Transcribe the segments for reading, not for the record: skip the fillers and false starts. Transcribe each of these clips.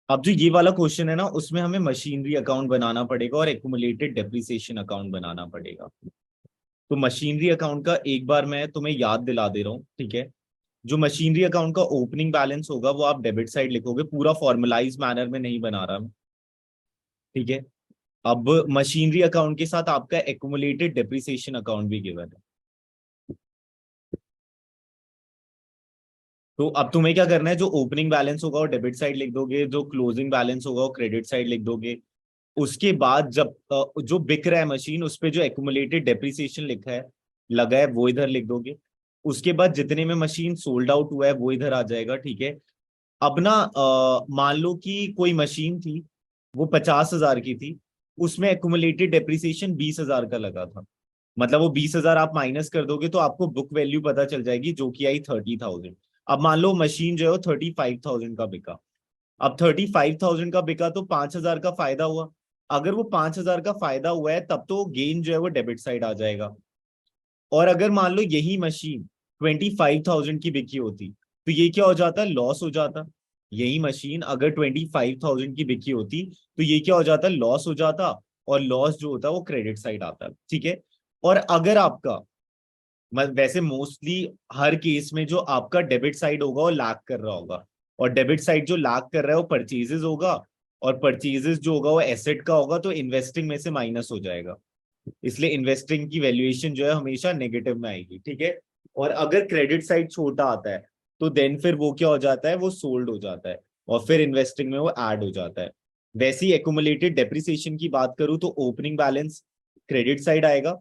अब जो ये वाला क्वेश्चन है ना, उसमें हमें मशीनरी अकाउंट बनाना पड़ेगा और एक्यूमुलेटेड डेप्रिसिएशन अकाउंट बनाना पड़ेगा। तो मशीनरी अकाउंट का एक बार मैं तुम्हें याद दिला दे रहा हूँ, ठीक है। जो मशीनरी अकाउंट का ओपनिंग बैलेंस होगा वो आप डेबिट साइड लिखोगे, पूरा फॉर्मलाइज मैनर में नहीं बना रहा मैं, ठीक है। अब मशीनरी अकाउंट के साथ आपका एक्यूमुलेटेड डेप्रिसिएशन अकाउंट भी गिवन है। तो अब तुम्हें क्या करना है, जो ओपनिंग बैलेंस होगा वो डेबिट साइड लिख दोगे, जो क्लोजिंग बैलेंस होगा वो क्रेडिट साइड लिख दोगे। उसके बाद जब जो बिक रहा है मशीन, उस पे जो एक्यूमुलेटेड डेप्रिसिएशन लिखा है, लगा है, वो इधर लिख दोगे। उसके बाद जितने में मशीन सोल्ड आउट हुआ है वो इधर आ जाएगा, ठीक है। अब ना मान लो कि कोई मशीन थी, वो 50,000 की थी, उसमें एक्यूमुलेटेड डेप्रिसिएशन 20,000 का लगा था। मतलब वो 20,000 आप माइनस कर दोगे तो आपको बुक वैल्यू पता चल जाएगी, जो कि आई 30,000। अब मान लो मशीन जो है वो 35,000 का बिका। अब 35,000 का बिका तो 5,000 का फायदा हुआ। अगर वो 5,000 का फायदा हुआ है तब तो गेन जो है वो डेबिट साइड आ जाएगा। और अगर मान लो यही मशीन 25,000 की बिकी होती, तो ये क्या हो जाता, लॉस हो जाता। यही मशीन अगर 25,000 की बिकी होती, तो ये क्या हो जाता, लॉस हो जाता। और लॉस जो होता है वो क्रेडिट साइड आता है, ठीक है। और अगर आपका वैसे मोस्टली हर केस में जो आपका डेबिट साइड होगा वो लैग कर रहा होगा, और डेबिट साइड जो लैग कर रहा है वो परचेजेस होगा। और परचेजेस जो होगा वो एसेट का होगा, तो इन्वेस्टिंग में से माइनस हो जाएगा। इसलिए इन्वेस्टिंग की वैल्यूएशन जो है हमेशा नेगेटिव में आएगी, ठीक है। और अगर क्रेडिट साइड छोटा आता है, तो देन फिर वो क्या हो जाता है, वो सोल्ड हो जाता है, और फिर इन्वेस्टिंग में वो ऐड हो जाता है। वैसे ही एक्यूमुलेटेड डेप्रिसिएशन की बात करूं तो ओपनिंग बैलेंस क्रेडिट साइड आएगा,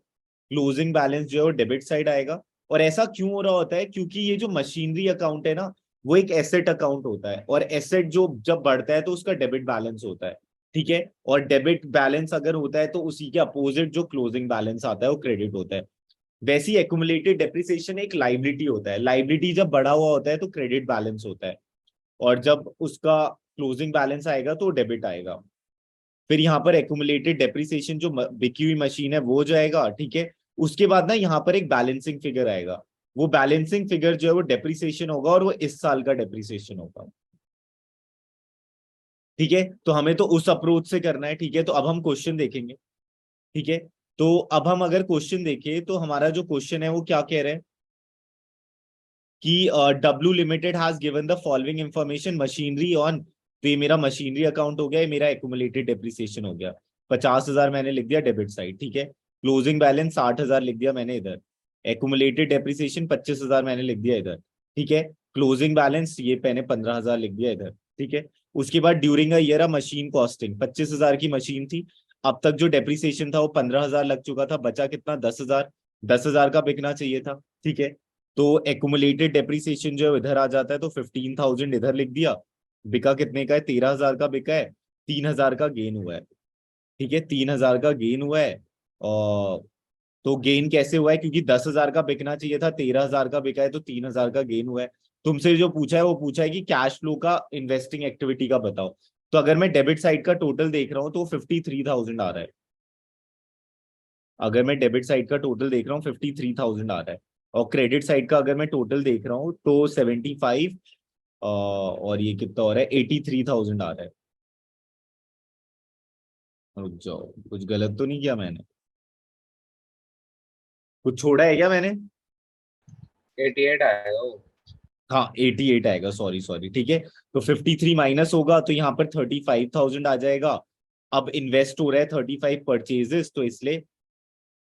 क्लोजिंग बैलेंस जो है वो डेबिट साइड आएगा। और ऐसा क्यों हो रहा होता है, क्योंकि ये जो मशीनरी अकाउंट है ना, वो एक एसेट अकाउंट होता है, और एसेट जो जब बढ़ता है तो उसका डेबिट बैलेंस होता है, ठीक है। और डेबिट बैलेंस अगर होता है तो उसी के अपोजिट जो क्लोजिंग बैलेंस आता है वो क्रेडिट होता है। वैसे ही एक्यूमुलेटेड डेप्रिसिएशन एक लाइबिलिटी होता है, लाइबिलिटी जब बढ़ा हुआ होता है तो क्रेडिट बैलेंस होता है, और जब उसका क्लोजिंग बैलेंस आएगा तो डेबिट आएगा। फिर यहाँ पर एक्यूमुलेटेड डेप्रिसिएशन जो बिकी हुई मशीन है वो जाएगा, ठीक है। उसके बाद ना यहाँ पर एक बैलेंसिंग फिगर आएगा, वो बैलेंसिंग फिगर जो है वो डेप्रिसिएशन होगा, और वो इस साल का डेप्रिसिएशन होगा, ठीक है। तो हमें तो उस अप्रोच से करना है, ठीक है। तो अब हम क्वेश्चन देखेंगे, ठीक है। तो अब हम अगर क्वेश्चन देखें तो हमारा जो क्वेश्चन है वो क्या कह रहे हैं कि W limited has given the following information machinery on. तो ये मेरा मशीनरी अकाउंट हो गया, ये मेरा एक्यूमुलेटेड डेप्रिसिएशन हो गया। 50,000 मैंने लिख दिया डेबिट साइड, ठीक है। क्लोजिंग बैलेंस 60,000 लिख दिया मैंने इधर। एक्यूमुलेटेड डेप्रिसिएशन 25,000 मैंने लिख दिया इधर, ठीक है। क्लोजिंग बैलेंस ये मैंने 15,000 लिख दिया इधर, ठीक है। उसके बाद during a year a machine costing 25,000 की मशीन थी। अब तक जो डेप्रिसिएशन था वो 15,000 लग चुका था, बचा कितना, 10,000। 10,000 का बिकना चाहिए था, ठीक है। तो एक्यूमुलेटेड डेप्रिसिएशन जो है इधर आ जाता है, तो 15,000 इधर लिख दिया। बिका कितने का है, 13,000 का बिका है। 3,000 का गेन हुआ है, ठीक है। 3,000 का गेन हुआ है। और तो गेन कैसे हुआ है, क्योंकि 10,000 का बिकना चाहिए था, 13,000 का बिका है, तो 3,000 का गेन हुआ है। तुमसे जो पूछा है वो पूछा है कि कैश फ्लो का इन्वेस्टिंग एक्टिविटी का बताओ। तो अगर मैं डेबिट साइड का टोटल देख रहा हूँ तो 53,000 आ रहा है। अगर मैं डेबिट साइड का टोटल देख रहा हूँ 53,000 आ रहा है। और क्रेडिट साइड का अगर मैं टोटल देख रहा हूँ तो 75, और ये कितना हो रहा है, 83,000 आ रहा है। रुक जाओ, कुछ गलत तो नहीं किया मैंने, कुछ छोड़ा है क्या मैंने। 88 आएगा वो। हाँ 88 आएगा, सॉरी सॉरी, ठीक है। तो 53 माइनस होगा तो यहाँ पर 35,000 आ जाएगा। अब इन्वेस्ट हो रहा है 35 परचेजेस, तो इसलिए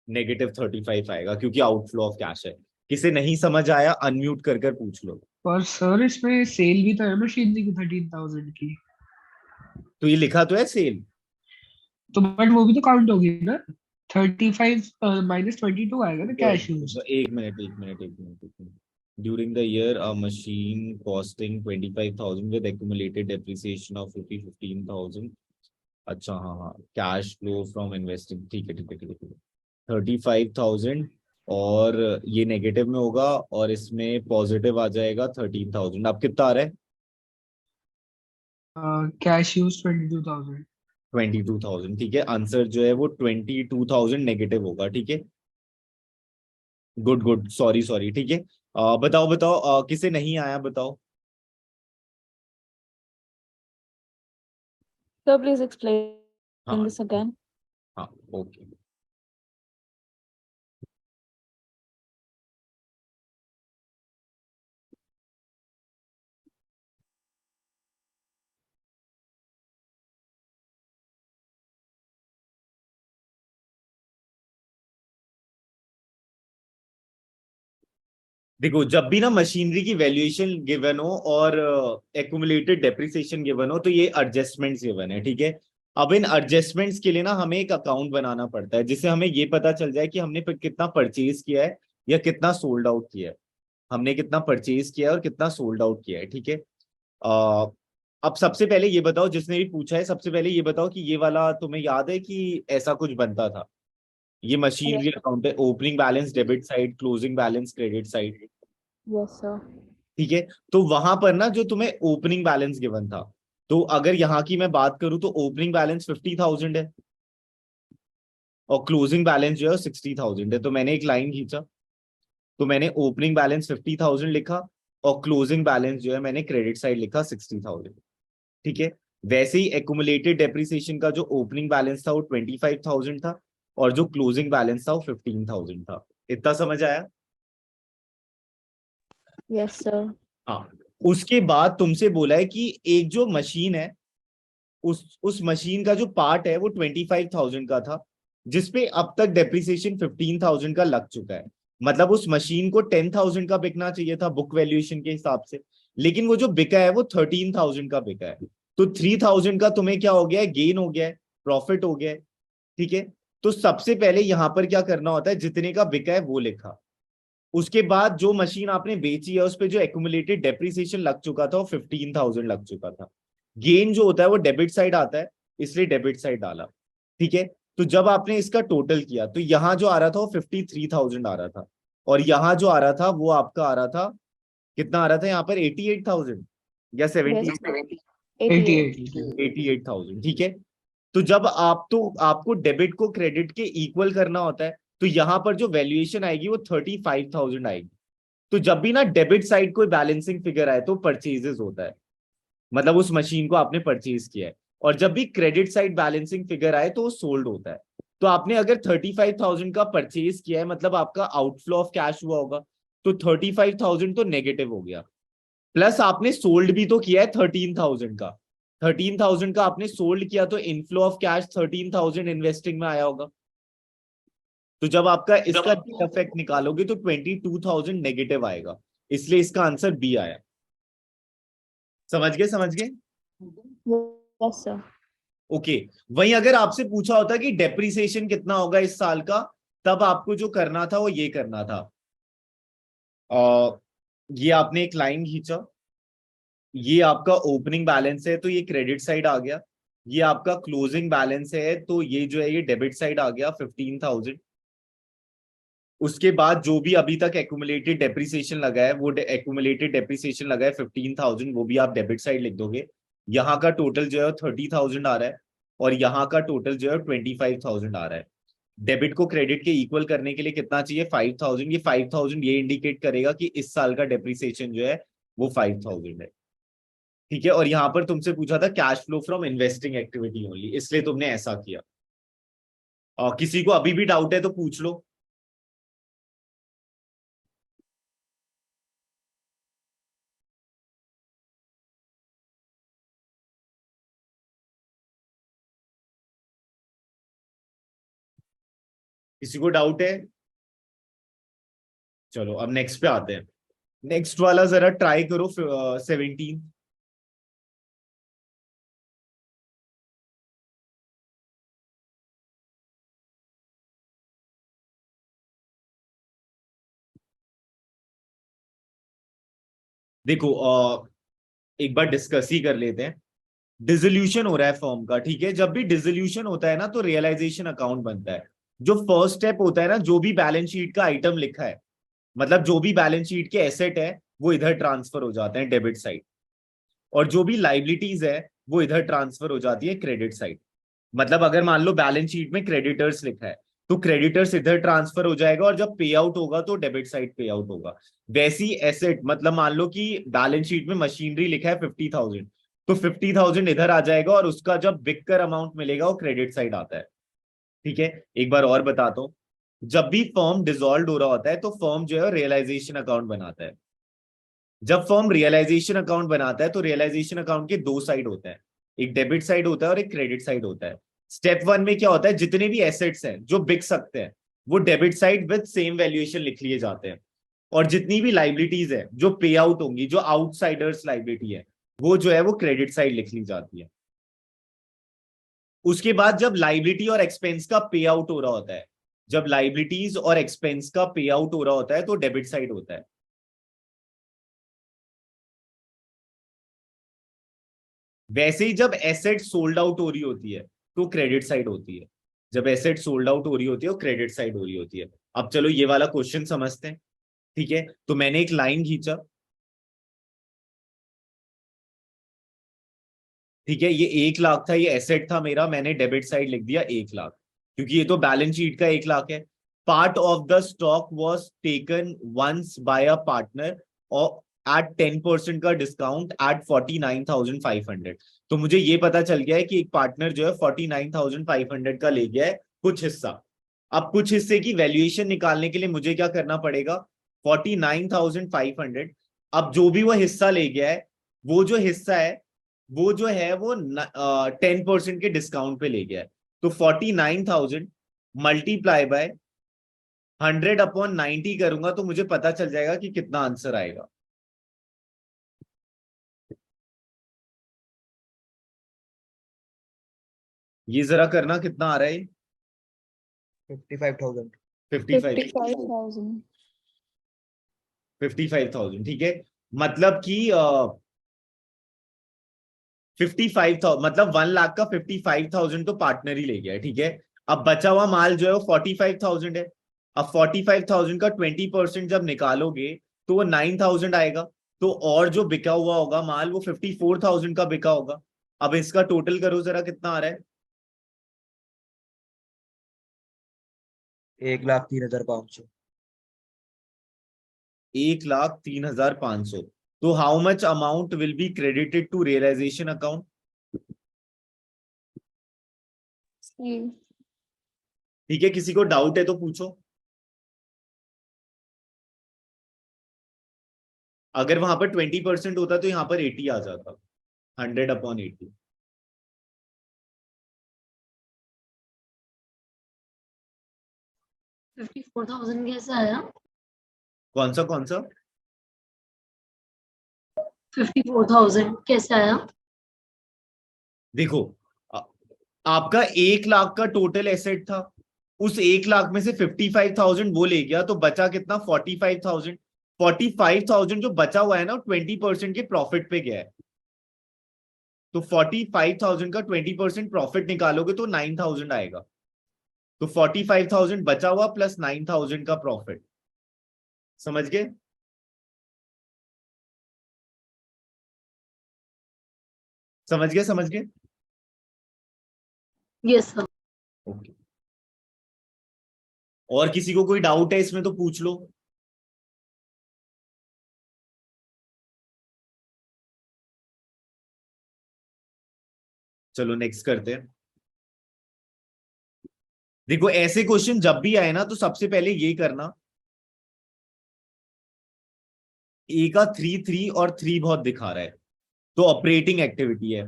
-35 आएगा, क्योंकि आउटफ्लो ऑफ कैश है। किसे नहीं समझ आया अनम्यूट कर कर पूछ लो। पर सर इसमें सेल भी तो है मशीनरी की 13,000 की। तो ये लिखा तो है सेल। तो बट वो भी तो काउंट होगी ना। 35 -22 आएगा ना कैश यूज। एक मिनट एक मिनट एक मिनट एक minute. During the year a machine costing 25,000 with accumulated depreciation of 15,000। अच्छा हाँ हाँ, कैश फ्लो फ्रॉम इन्वेस्टिंग, ठीक है ठीक है ठीक है ठीक है। 35,000, और ये नेगेटिव में होगा, और इसमें पॉजिटिव आ जाएगा 13,000। अब कितना आ रहा है, कैश यूज 22,000। 22,000, ठीक है। आंसर जो है वो 22,000 नेगेटिव होगा, ठीक है। गुड गुड, सॉरी सॉरी, ठीक है। बताओ बताओ, किसे नहीं आया बताओ। Sir, please explain हाँ this again. हाँ ओके। देखो जब भी ना मशीनरी की वैल्यूएशन गिवन हो और एक्यूमुलेटेड डेप्रिसिएशन गिवन हो तो ये एडजस्टमेंट्स गिवन है, ठीक है। अब इन एडजस्टमेंट्स के लिए ना हमें एक अकाउंट बनाना पड़ता है जिससे हमें ये पता चल जाए कि हमने कितना परचेज किया है या कितना सोल्ड आउट किया है। हमने कितना परचेज किया है और कितना सोल्ड आउट किया है, ठीक है। अ, अब सबसे पहले ये बताओ, जिसने भी पूछा है सबसे पहले ये बताओ कि ये वाला तुम्हें याद है कि ऐसा कुछ बनता था। ये मशीनरी Yes, अकाउंट है, opening balance debit side, closing balance credit side, yes, sir. ठीक है। तो वहां पर ना जो तुम्हें ओपनिंग बैलेंस गिवन था, तो अगर यहाँ की मैं बात करूं तो ओपनिंग बैलेंस 50,000 है और क्लोजिंग बैलेंस जो है 60,000 है। तो मैंने एक लाइन खींचा, तो मैंने ओपनिंग बैलेंस 50,000 लिखा और क्लोजिंग बैलेंस जो है मैंने क्रेडिट साइड लिखा 60,000, ठीक है। वैसे ही एक्यूमुलेटेड डेप्रिसिएशन का जो ओपनिंग बैलेंस था वो 25,000 था और जो क्लोजिंग बैलेंस था वो 15,000 था। इतना समझ आया? Yes, sir. हाँ। उसके बाद तुमसे बोला है कि एक जो मशीन है, उस मशीन का जो पार्ट है वो 25,000 का था, जिसपे अब तक डेप्रिसिएशन 15,000 का लग चुका है। मतलब उस मशीन को 10,000 का बिकना चाहिए था बुक वैल्यूएशन के हिसाब से, लेकिन वो जो बिका है वो 13,000 का बिका है। तो 3,000 का तुम्हें क्या हो गया है, गेन हो गया है, प्रॉफिट हो गया है, ठीक है। तो सबसे पहले यहां पर क्या करना होता है, जितने का बिका है वो लिखा। उसके बाद जो मशीन आपने बेची है उस पर जो एक्यूमुलेटेड डेप्रिसिएशन लग चुका था वो 15,000 लग चुका था। गेन जो होता है वो डेबिट साइड आता है, इसलिए डेबिट साइड डाला, ठीक है। तो जब आपने इसका टोटल किया तो यहां जो आ रहा था वो 53,000 आ रहा था और यहां जो आ रहा था वो आपका आ रहा था, कितना आ रहा था यहाँ पर, 88,000 या 70, Yes, sir. 88 88,000, ठीक है। तो जब आपको डेबिट को क्रेडिट के इक्वल करना होता है तो यहां पर जो वैल्यूएशन आएगी वो 35,000 आएगी। तो जब भी ना डेबिट साइड कोई बैलेंसिंग फिगर आए तो परचेजेस होता है, मतलब उस मशीन को आपने परचेज किया है। और जब भी क्रेडिट साइड बैलेंसिंग फिगर आए तो वो सोल्ड होता है। तो आपने अगर 35,000 का परचेज किया है मतलब आपका आउटफ्लो ऑफ कैश हुआ होगा, तो 35,000 तो नेगेटिव हो गया। प्लस आपने सोल्ड भी तो किया है 13,000 का, 13,000 का आपने सोल्ड किया तो इनफ्लो ऑफ कैश 13,000 इन्वेस्टिंग में आया होगा। तो जब आपका इसका इफेक्ट निकालोगे तो 22,000 नेगेटिव आएगा, इसलिए इसका आंसर बी आया। समझ गए, समझ गए? Yes, sir. ओके। वहीं अगर आपसे पूछा होता कि डेप्रिसिएशन कितना होगा इस साल का, तब आपको जो करना था वो ये करना था। ये आपने एक लाइन खींचा, ये आपका ओपनिंग बैलेंस है तो ये क्रेडिट साइड आ गया, ये आपका क्लोजिंग बैलेंस है तो ये जो है ये डेबिट साइड आ गया 15,000। उसके बाद जो भी अभी तक एक्यूमुलेटेड डेप्रिसिएशन लगा है वो एक्यूमुलेटेड डेप्रिसिएशन लगा है 15,000, वो भी आप डेबिट साइड लिख दोगे। यहाँ का टोटल जो है 30,000 आ रहा है और यहाँ का टोटल जो है 25,000 आ रहा है। डेबिट को क्रेडिट के इक्वल करने के लिए कितना चाहिए, 5,000। ये 5,000 ये इंडिकेट करेगा कि इस साल का डेप्रिसिएशन जो है वो 5,000 है, ठीक है। और यहाँ पर तुमसे पूछा था cash flow from investing activity only, इसलिए तुमने ऐसा किया। और किसी को अभी भी डाउट है तो पूछ लो। किसी को डाउट है? चलो अब नेक्स्ट पे आते हैं। नेक्स्ट वाला जरा ट्राई करो, 17। देखो एक बार डिस्कस ही कर लेते हैं। डिसोल्यूशन हो रहा है फर्म का, ठीक है। जब भी डिसोल्यूशन होता है ना तो रियलाइजेशन अकाउंट बनता है। जो फर्स्ट स्टेप होता है ना, जो भी बैलेंस शीट का आइटम लिखा है, मतलब जो भी बैलेंस शीट के एसेट है वो इधर ट्रांसफर हो जाते हैं डेबिट साइड, और जो भी लाइबिलिटीज है वो इधर ट्रांसफर हो जाती है क्रेडिट साइड। मतलब अगर मान लो बैलेंस शीट में क्रेडिटर्स लिखा है तो क्रेडिटर्स इधर ट्रांसफर हो जाएगा और जब पे आउट होगा तो डेबिट साइड पे आउट होगा। वैसी एसेट, मतलब मान लो कि बैलेंस शीट में मशीनरी लिखा है 50,000, तो 50,000 इधर आ जाएगा और उसका जब बिककर अमाउंट मिलेगा वो क्रेडिट साइड आता है। ठीक है, एक बार और बताता हूं। जब भी फर्म डिसॉल्व हो रहा होता है तो फर्म जो है रियलाइजेशन अकाउंट बनाता है। जब फर्म रियलाइजेशन अकाउंट बनाता है तो रियलाइजेशन अकाउंट के दो साइड होते हैं, एक डेबिट साइड होता है और एक क्रेडिट साइड होता है। स्टेप 1 में क्या होता है, जितने भी एसेट्स हैं जो बिक सकते हैं वो debit side with same valuation लिख लिए जाते हैं, और जितनी भी लाइबिलिटीज है जो पे आउट होंगी, जो आउटसाइडर्स लाइबिलिटी है, वो जो है वो क्रेडिट साइड लिख ली जाती है। उसके बाद जब लाइबिलिटी और एक्सपेंस का पे आउट हो रहा होता है, जब लाइबिलिटीज और एक्सपेंस का पे आउट हो रहा होता है तो डेबिट साइड होता है। वैसे ही जब एसेट सोल्ड आउट हो रही होती है तो क्रेडिट साइड होती है। जब एसेट सोल्ड आउट हो रही होती है वो क्रेडिट साइड हो रही होती है। अब चलो ये वाला क्वेश्चन समझते हैं। ठीक है, तो मैंने एक लाइन खींचा। ठीक है, ये 1 लाख था, ये एसेट था मेरा, मैंने डेबिट साइड लिख दिया 1 लाख, क्योंकि ये तो बैलेंस शीट का 1 लाख है। Part of the stock was taken once by a partner और एट 10% का डिस्काउंट एट 49,500। तो मुझे ये पता चल गया है कि एक पार्टनर जो है 49,500 का ले गया है कुछ हिस्सा। अब कुछ हिस्से की वैल्यूएशन निकालने के लिए मुझे क्या करना पड़ेगा, 49,500। अब जो भी वो हिस्सा ले गया है, वो जो हिस्सा है वो जो है वो 10% के डिस्काउंट पे ले गया है। तो 49,000 मल्टीप्लाई बाय 100/90 करूंगा तो मुझे पता चल जाएगा कि कितना आंसर आएगा। ये जरा करना, कितना आ रहा है? 55,000। 55 55,000. 55,000। ठीक है, मतलब कि 55,000, मतलब 1 लाख का 55,000 तो पार्टनर ही ले गया है। ठीक है, अब बचा हुआ माल जो है वो 45,000 है। अब 45,000 का 20% जब निकालोगे तो वो 9,000 आएगा। तो और जो बिका हुआ होगा माल वो 54,000 का बिका होगा। अब इसका टोटल करो जरा, कितना आ रहा है? 1,03,500। 1,03,500। तो how much amount will be credited to realization account? C. ठीक है, किसी को डाउट है तो पूछो। अगर वहां पर 20% होता तो यहां पर 80 आ जाता, 100/80। 54,000 कैसे आया? कौन सा कौन सा? 54,000 कैसे आया? देखो, आ- आपका 1 लाख का टोटल एसेट था, उस 1 लाख में से 55,000 वो ले गया तो बचा कितना, 45,000। 45,000 जो बचा हुआ है ना 20% के प्रॉफिट पे गया है। तो 45,000 का 20% प्रॉफिट निकालोगे तो 9,000 आएगा। तो 45,000 बचा हुआ प्लस 9,000 का प्रॉफिट। समझ गए? समझ गए समझ गए? Yes sir. ओके, और किसी को कोई डाउट है इसमें तो पूछ लो। चलो नेक्स्ट करते हैं। देखो, ऐसे क्वेश्चन जब भी आए ना तो सबसे पहले ये करना, ए का 3 और 3 बहुत दिखा रहा है तो ऑपरेटिंग एक्टिविटी है,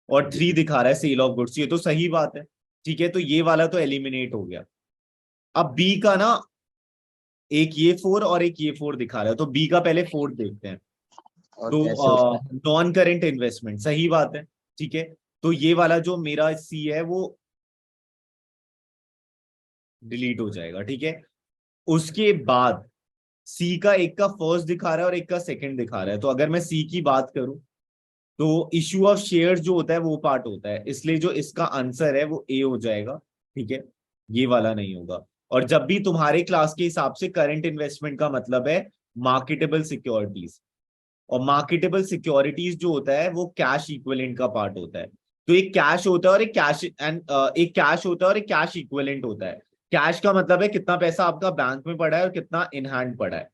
और 3 दिखा रहा है सेल ऑफ गुड्स, ये तो सही बात है। ठीक है, तो ये वाला तो एलिमिनेट हो गया। अब बी का ना, एक ये 4 और एक ये 4 दिखा रहा है, तो बी का पहले 4 देखते हैं। और तो कैसे उसमें नॉन करेंट इन्वेस्टमेंट, सही बात है। ठीक है, तो ये वाला जो मेरा सी है वो डिलीट हो जाएगा। ठीक है, उसके बाद सी का एक का फर्स्ट दिखा रहा है और एक का सेकंड दिखा रहा है। तो अगर मैं सी की बात करूं तो इश्यू ऑफ शेयर जो होता है वो पार्ट होता है, इसलिए जो इसका आंसर है वो ए हो जाएगा। ठीक है, ये वाला नहीं होगा। और जब भी तुम्हारे क्लास के हिसाब से करंट इन्वेस्टमेंट का मतलब है मार्केटेबल सिक्योरिटीज, और मार्केटेबल सिक्योरिटीज जो होता है वो कैश इक्विवेलेंट का पार्ट होता है। तो एक कैश होता है और एक कैश एंड एक कैश होता है और एक कैश इक्विवेलेंट होता है। कैश का मतलब है कितना पैसा आपका बैंक में पड़ा है और कितना इन हैंड पड़ा है,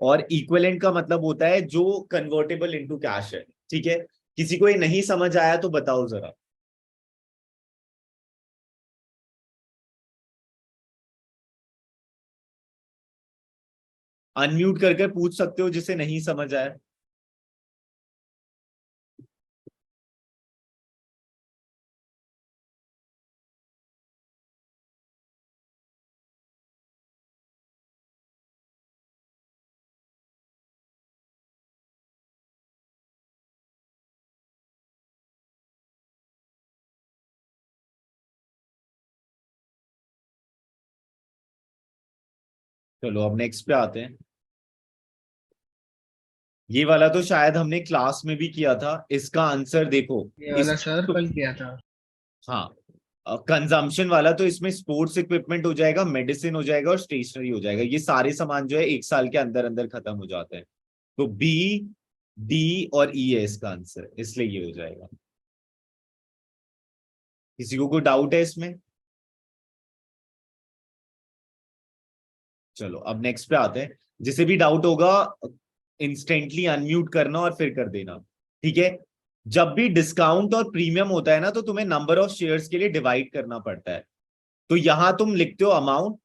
और इक्विवेलेंट का मतलब होता है जो कन्वर्टेबल इनटू कैश है। ठीक है, किसी को ये नहीं समझ आया तो बताओ जरा। अनम्यूट करके पूछ सकते हो जिसे नहीं समझ आया। चलो अब नेक्स्ट पे आते हैं। ये वाला तो शायद हमने क्लास में भी किया था, इसका आंसर देखो। ये वाला इस सर कल किया था। हाँ, कंजम्पशन वाला तो इसमें स्पोर्ट्स इक्विपमेंट हो जाएगा, मेडिसिन हो जाएगा और स्टेशनरी हो जाएगा। ये सारे सामान जो है 1 साल के अंदर अंदर खत्म हो जाते हैं। तो बी, डी और ई है इसका आंसर, इसलिए ये हो जाएगा। किसी को कोई डाउट है इसमें? चलो अब नेक्स्ट पे आते हैं। जिसे भी डाउट होगा इंस्टेंटली अनम्यूट करना और फिर कर देना, ठीक है। जब भी डिस्काउंट और प्रीमियम होता है ना, तो तुम्हें नंबर ऑफ शेयर्स के लिए डिवाइड करना पड़ता है। तो यहां तुम लिखते हो अमाउंट,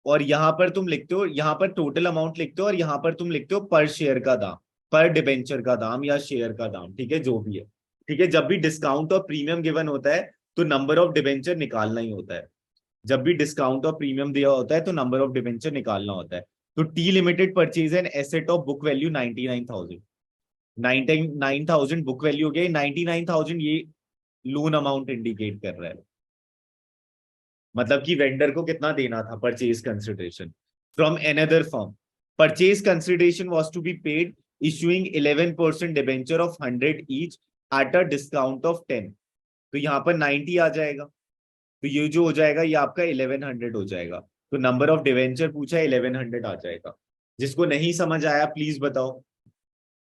और यहां पर तुम लिखते हो, यहां पर टोटल अमाउंट लिखते हो, और यहां पर तुम लिखते हो पर शेयर का दाम, पर डिबेंचर का दाम या शेयर का दाम, ठीक है, जो भी है। ठीक है, जब भी डिस्काउंट और प्रीमियम गिवन होता है तो नंबर ऑफ डिबेंचर निकालना ही होता है। जब भी डिस्काउंट और प्रीमियम दिया होता है तो नंबर ऑफ डिबेंचर निकालना होता है। तो T limited purchase an asset of book value 99,000। 99,000 book value हो गया, 99,000 ये लोन अमाउंट इंडिकेट कर रहा है, मतलब कि वेंडर को कितना देना था purchase consideration from another firm. Purchase consideration was to be paid issuing 11% debenture of 100 each at a discount of 10। तो यहाँ पर 90 आ जाएगा, तो ये जो हो जाएगा ये आपका 1100 हो जाएगा। तो नंबर ऑफ डिवेंचर पूछा है, 1100 आ जाएगा। जिसको नहीं समझ आया प्लीज बताओ।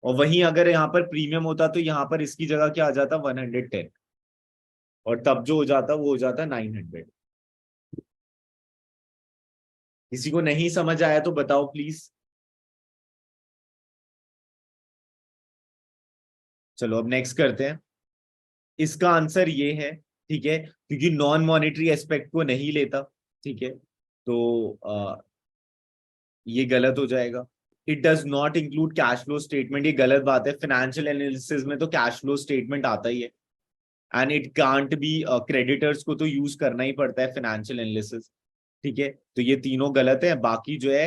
और वहीं अगर यहाँ पर प्रीमियम होता तो यहाँ पर इसकी जगह क्या आ जाता, 110, और तब जो हो जाता वो हो जाता 900। किसी को नहीं समझ आया तो बताओ प्लीज। चलो अब नेक्स्ट करते हैं। इसका आंसर ये है, ठीक है, क्योंकि नॉन मॉनेटरी एस्पेक्ट को नहीं लेता, ठीक है। तो ये गलत हो जाएगा। It does not include cash flow statement, ये गलत बात है। फाइनेंशियल एनालिसिस में तो कैश फ्लो स्टेटमेंट आता ही है। And it can't be, creditors को तो यूज करना ही पड़ता है फाइनेंशियल एनालिसिस, ठीक है। तो ये तीनों गलत है। बाकी जो है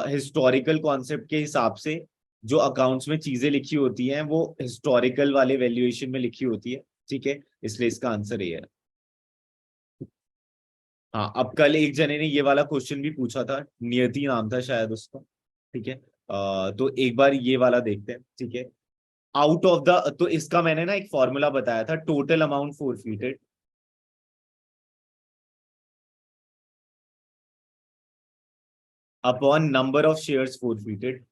हिस्टोरिकल कॉन्सेप्ट के हिसाब से जो अकाउंट्स में चीजें लिखी होती हैं वो हिस्टोरिकल वाले वैल्यूएशन में लिखी होती है, ठीक है। इसलिए इसका आंसर ये है। हाँ, अब कल एक जने ने ये वाला क्वेश्चन भी पूछा था, नियति नाम था शायद उसका, ठीक है। तो एक बार ये वाला देखते हैं, ठीक है। आउट ऑफ द, तो इसका मैंने ना एक फॉर्मूला बताया था, total amount forfeited upon number of shares forfeited.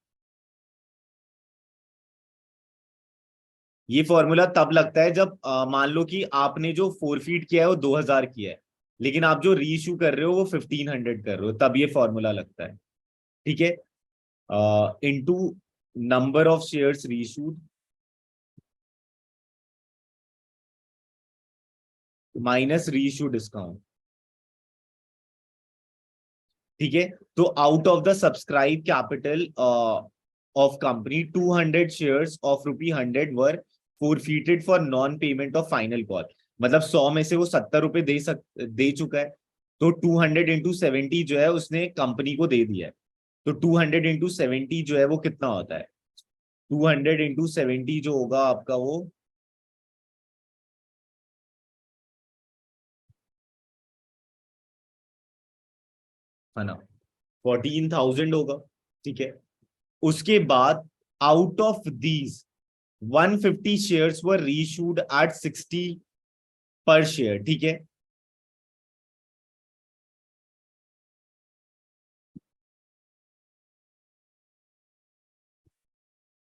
ये फॉर्मूला तब लगता है जब मान लो कि आपने जो फोरफीट किया है वो 2000 किया है, लेकिन आप जो रीइश्यू कर रहे हो वो 1500 कर रहे हो, तब ये फॉर्मूला लगता है, ठीक है। Into number of shares reissued minus reissue discount, ठीक है। तो out of the subscribe capital of company 200 shares of ₹100 were forfeited for non payment of final call. मतलब 100 में से वो 70 रुपए दे चुका है, तो 200 इंटू 70 जो है उसने कंपनी को दे दिया है। तो 200 इंटू 70 जो है वो कितना होता है, 200 इंटू 70 जो होगा आपका वो है ना 14,000 होगा, ठीक है। उसके बाद out of these 150 shares were reissued at 60 per share, ठीक है।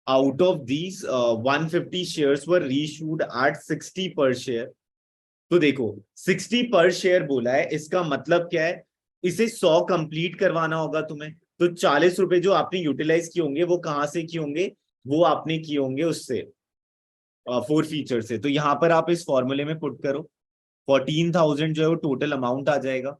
Out of these 150 shares were reissued at 60 per share. तो देखो 60 पर शेयर बोला है, इसका मतलब क्या है, इसे 100 कंप्लीट करवाना होगा तुम्हें। तो 40 रुपए जो आपने यूटिलाइज किए होंगे वो कहां से किए होंगे, वो आपने किए होंगे उससे फोर फीचर से। तो यहाँ पर आप इस फॉर्मूले में पुट करो, 14,000 जो है वो टोटल अमाउंट आ जाएगा,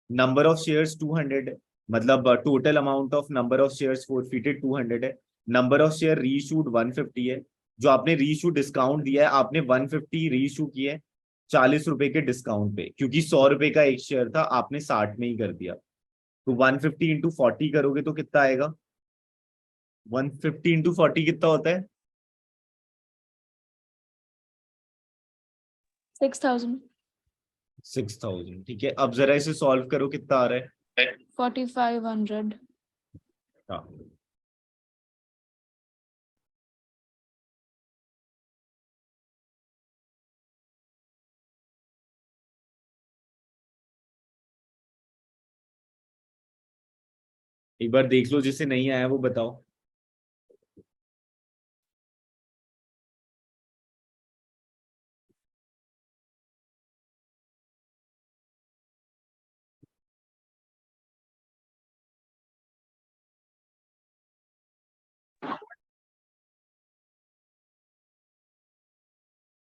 नंबर ऑफ शेयर्स 200 है, मतलब total amount of number of shares forfeited 200 है, नंबर ऑफ शेयर रीइशूड 150 है, जो आपने रीइशू डिस्काउंट दिया है आपने 150 रीइशू किए 40 रुपए के डिस्काउंट पे, क्योंकि 100 रुपए का एक शेयर था आपने 60 में ही कर दिया। तो 150 इंटू 40 करोगे तो कितना आएगा, 150 इंटू 40 कितना होता है, 6,000. 6,000। ठीक है, अब जरा इसे सॉल्व करो, कितना आ रहा है। 4,500. हाँ, एक बार देख लो, जिसे नहीं आया वो बताओ।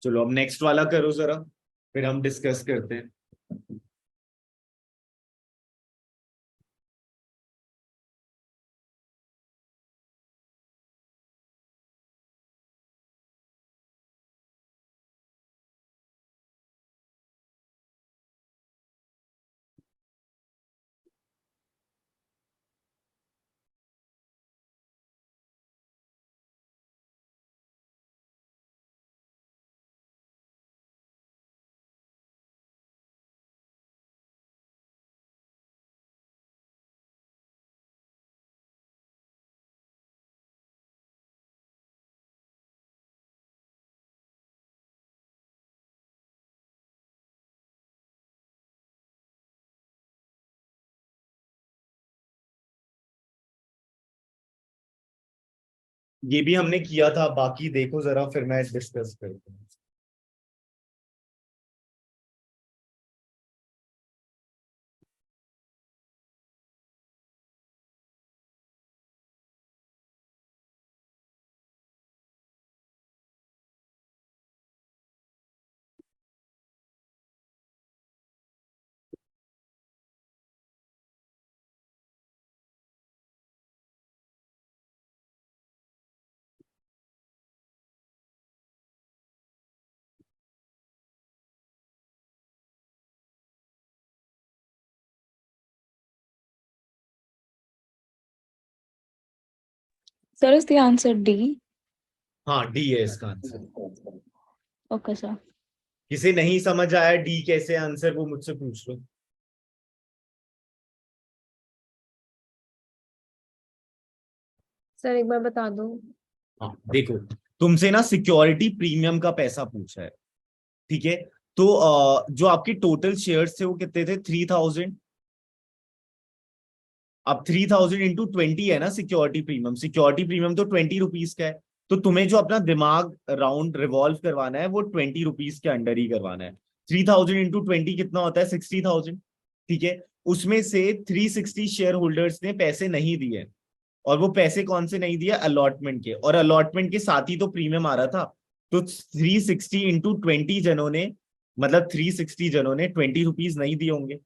चलो अब नेक्स्ट वाला करो जरा, फिर हम डिस्कस करते हैं। ये भी हमने किया था, बाकी देखो जरा फिर मैं डिस्कस करता हूँ। Sir, is the answer D? हाँ, डी है इसका आंसर। Okay, sir. किसे नहीं समझ आया डी कैसे आंसर, वो मुझसे पूछ लो। सर एक बार बता दो। हाँ देखो, तुमसे ना सिक्योरिटी प्रीमियम का पैसा पूछा है, ठीक है। तो जो आपके टोटल शेयर्स थे वो कितने थे, 3,000। अब 3,000 इंटू 20 है ना सिक्योरिटी प्रीमियम, सिक्योरिटी प्रीमियम तो 20 रुपीज का है। तो तुम्हें जो अपना दिमाग राउंड रिवॉल्व करवाना है वो 20 रुपीज के अंडर ही करवाना है। 3,000 इंटू 20 कितना होता है, 60,000। ठीक है, उसमें से 360 शेयर होल्डर्स ने पैसे नहीं दिए, और वो पैसे कौन से नहीं दिए, अलॉटमेंट के, और अलॉटमेंट के साथ ही तो प्रीमियम आ रहा था। तो 360 इंटू 20 जनों ने, मतलब 360 जनों ने 20 रुपीज नहीं दिए होंगे।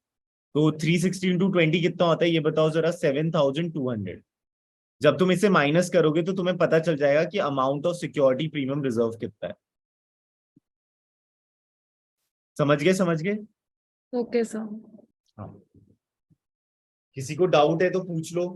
तो 360 इंटू 20 कितना होता है ये बताओ जरा, 7,200। जब तुम इसे माइनस करोगे तो तुम्हें पता चल जाएगा कि amount of security premium reserve कितना है। समझ गए, समझ गए। Okay sir. हाँ, किसी को डाउट है तो पूछ लो।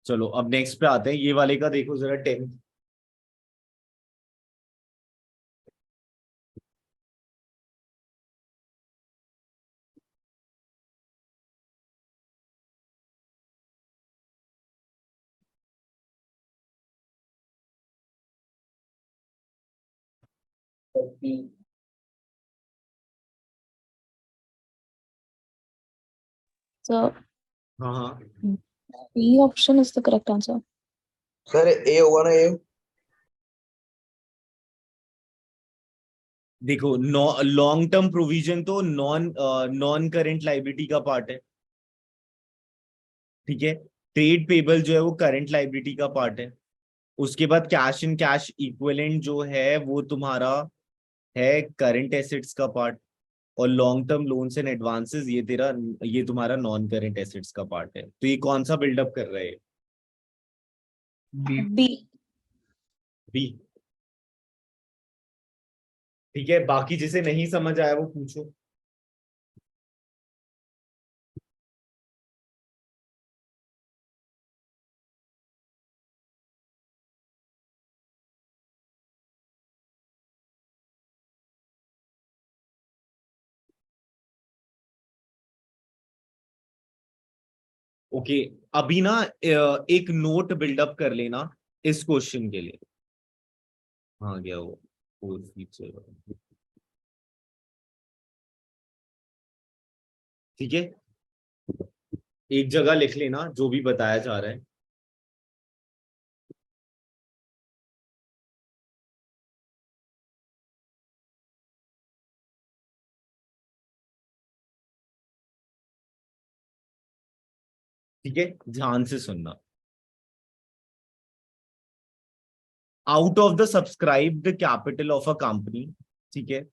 चलो अब नेक्स्ट पे आते हैं, ये वाले का देखो जरा, 10। So हाँ हाँ B option is the correct answer. Sir A होगा ना ए? देखो, लॉन्ग टर्म प्रोविजन तो नॉन करेंट लाइबिलिटी का पार्ट है, ठीक है। ट्रेड पेबल जो है वो करंट लाइबिलिटी का पार्ट है। उसके बाद कैश इन कैश इक्विवेलेंट जो है वो तुम्हारा है करंट एसेट्स का पार्ट। और long term loans and advances ये तुम्हारा नॉन करंट एसेट्स का पार्ट है। तो ये कौन सा बिल्डअप कर रहे हैं? B. B. बी। ठीक है, बाकी जिसे नहीं समझ आया वो पूछो। ओके, अभी ना एक नोट बिल्डअप कर लेना इस क्वेश्चन के लिए। हाँ गया वो फीचर। ठीक है, एक जगह लिख लेना जो भी बताया जा रहा है। ठीक है, ध्यान से सुनना। Out of the subscribed capital of a company, ठीक है,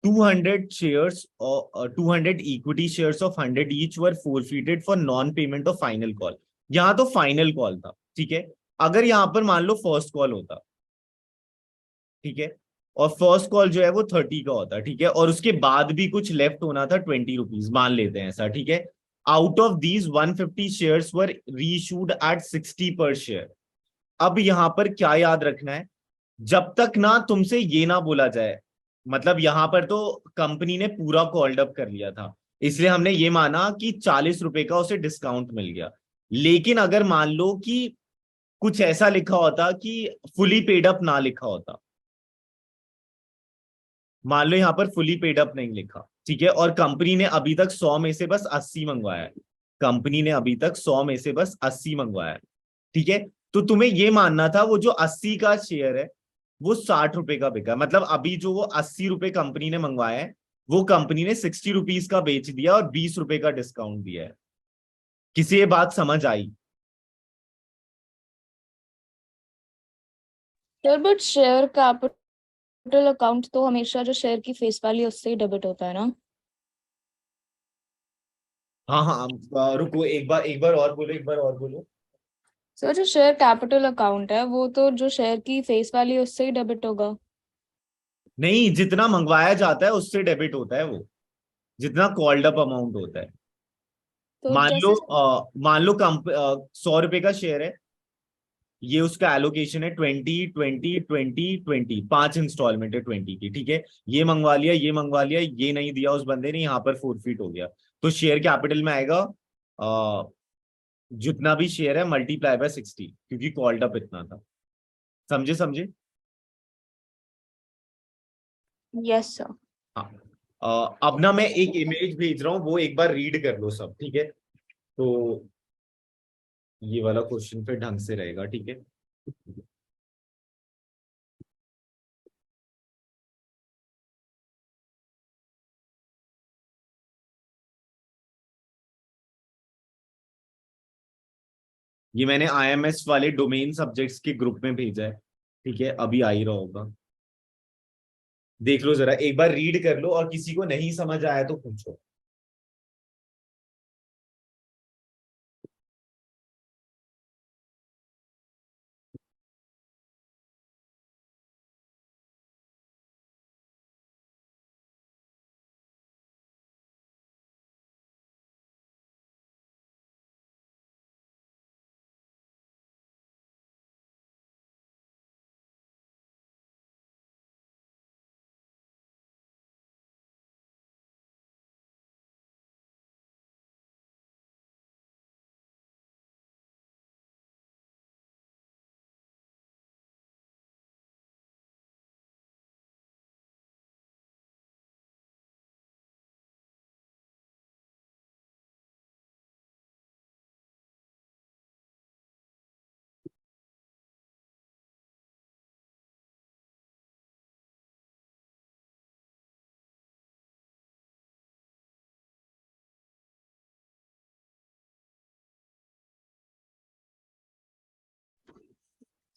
200 shares or 200 equity shares of 100 each were forfeited for non payment of final call। यहां तो फाइनल कॉल था, ठीक है। अगर यहां पर मान लो फर्स्ट कॉल होता, ठीक है, और फर्स्ट कॉल जो है वो 30 का होता, ठीक है, और उसके बाद भी कुछ लेफ्ट होना था 20 रुपीज, मान लेते हैं ऐसा, ठीक है। Out of these 150 shares were reissued at 60 per share. अब यहां पर क्या याद रखना है, जब तक ना तुमसे ये ना बोला जाए, मतलब यहां पर तो कंपनी ने पूरा कॉल्ड अप कर लिया था, इसलिए हमने ये माना कि 40 रुपए का उसे डिस्काउंट मिल गया। लेकिन अगर मान लो कि कुछ ऐसा लिखा होता कि फुली पेड अप ना लिखा होता, मान लो यहां पर फुली पेड अप नहीं लिखा, ठीक है, और कंपनी ने अभी तक 100 में से बस 80 मंगवाया है, कंपनी ने अभी तक 100 में से बस 80 मंगवाया है, ठीक है, तो तुम्हें ये मानना था वो जो 80 का शेयर है वो 60 रुपए का बिका। मतलब अभी जो वो 80 रुपए कंपनी ने मंगवाया है वो कंपनी ने 60 रुपीज का बेच दिया और 20 रुपए का डिस्काउंट दिया है। किसी ये बात समझ आई? Sir but share capital account तो हमेशा जो शेयर की फेस वैल्यू उससे ही डेबिट होता है ना। हाँ हाँ, रुको, एक बार और बोलो, एक बार और बोलो। सर जो शेयर कैपिटल अकाउंट है वो तो जो शेयर की फेस वैल्यू उससे ही डेबिट होगा। नहीं, जितना मंगवाया जाता है उससे डेबिट होता है वो, जितना कॉल्ड अप अमाउंट होता है। तो मान लो जैसे मान लो 100 रुपए का शेयर है, ये उसका एलोकेशन है 20 20 20 20, 5 इंस्टॉलमेंट है 20 की, ठीक है। ये मंगवा लिया, ये मंगवा लिया, ये नहीं दिया उस बंदे ने, यहाँ पर फोरफिट हो गया। तो शेयर कैपिटल में आएगा जितना भी शेयर है मल्टीप्लाई बाय 60, क्योंकि कॉल्ड अप इतना था। समझे समझे? Yes sir. हाँ। अब ना मैं एक इमेज भेज रहा हूँ, वो एक बार रीड कर लो सब, ठीक है। तो ये वाला क्वेश्चन फिर ढंग से रहेगा, ठीक है। ये मैंने आईएमएस वाले डोमेन सब्जेक्ट्स के ग्रुप में भेजा है, ठीक है, अभी आ ही रहा होगा। देख लो जरा, एक बार रीड कर लो, और किसी को नहीं समझ आया तो पूछो।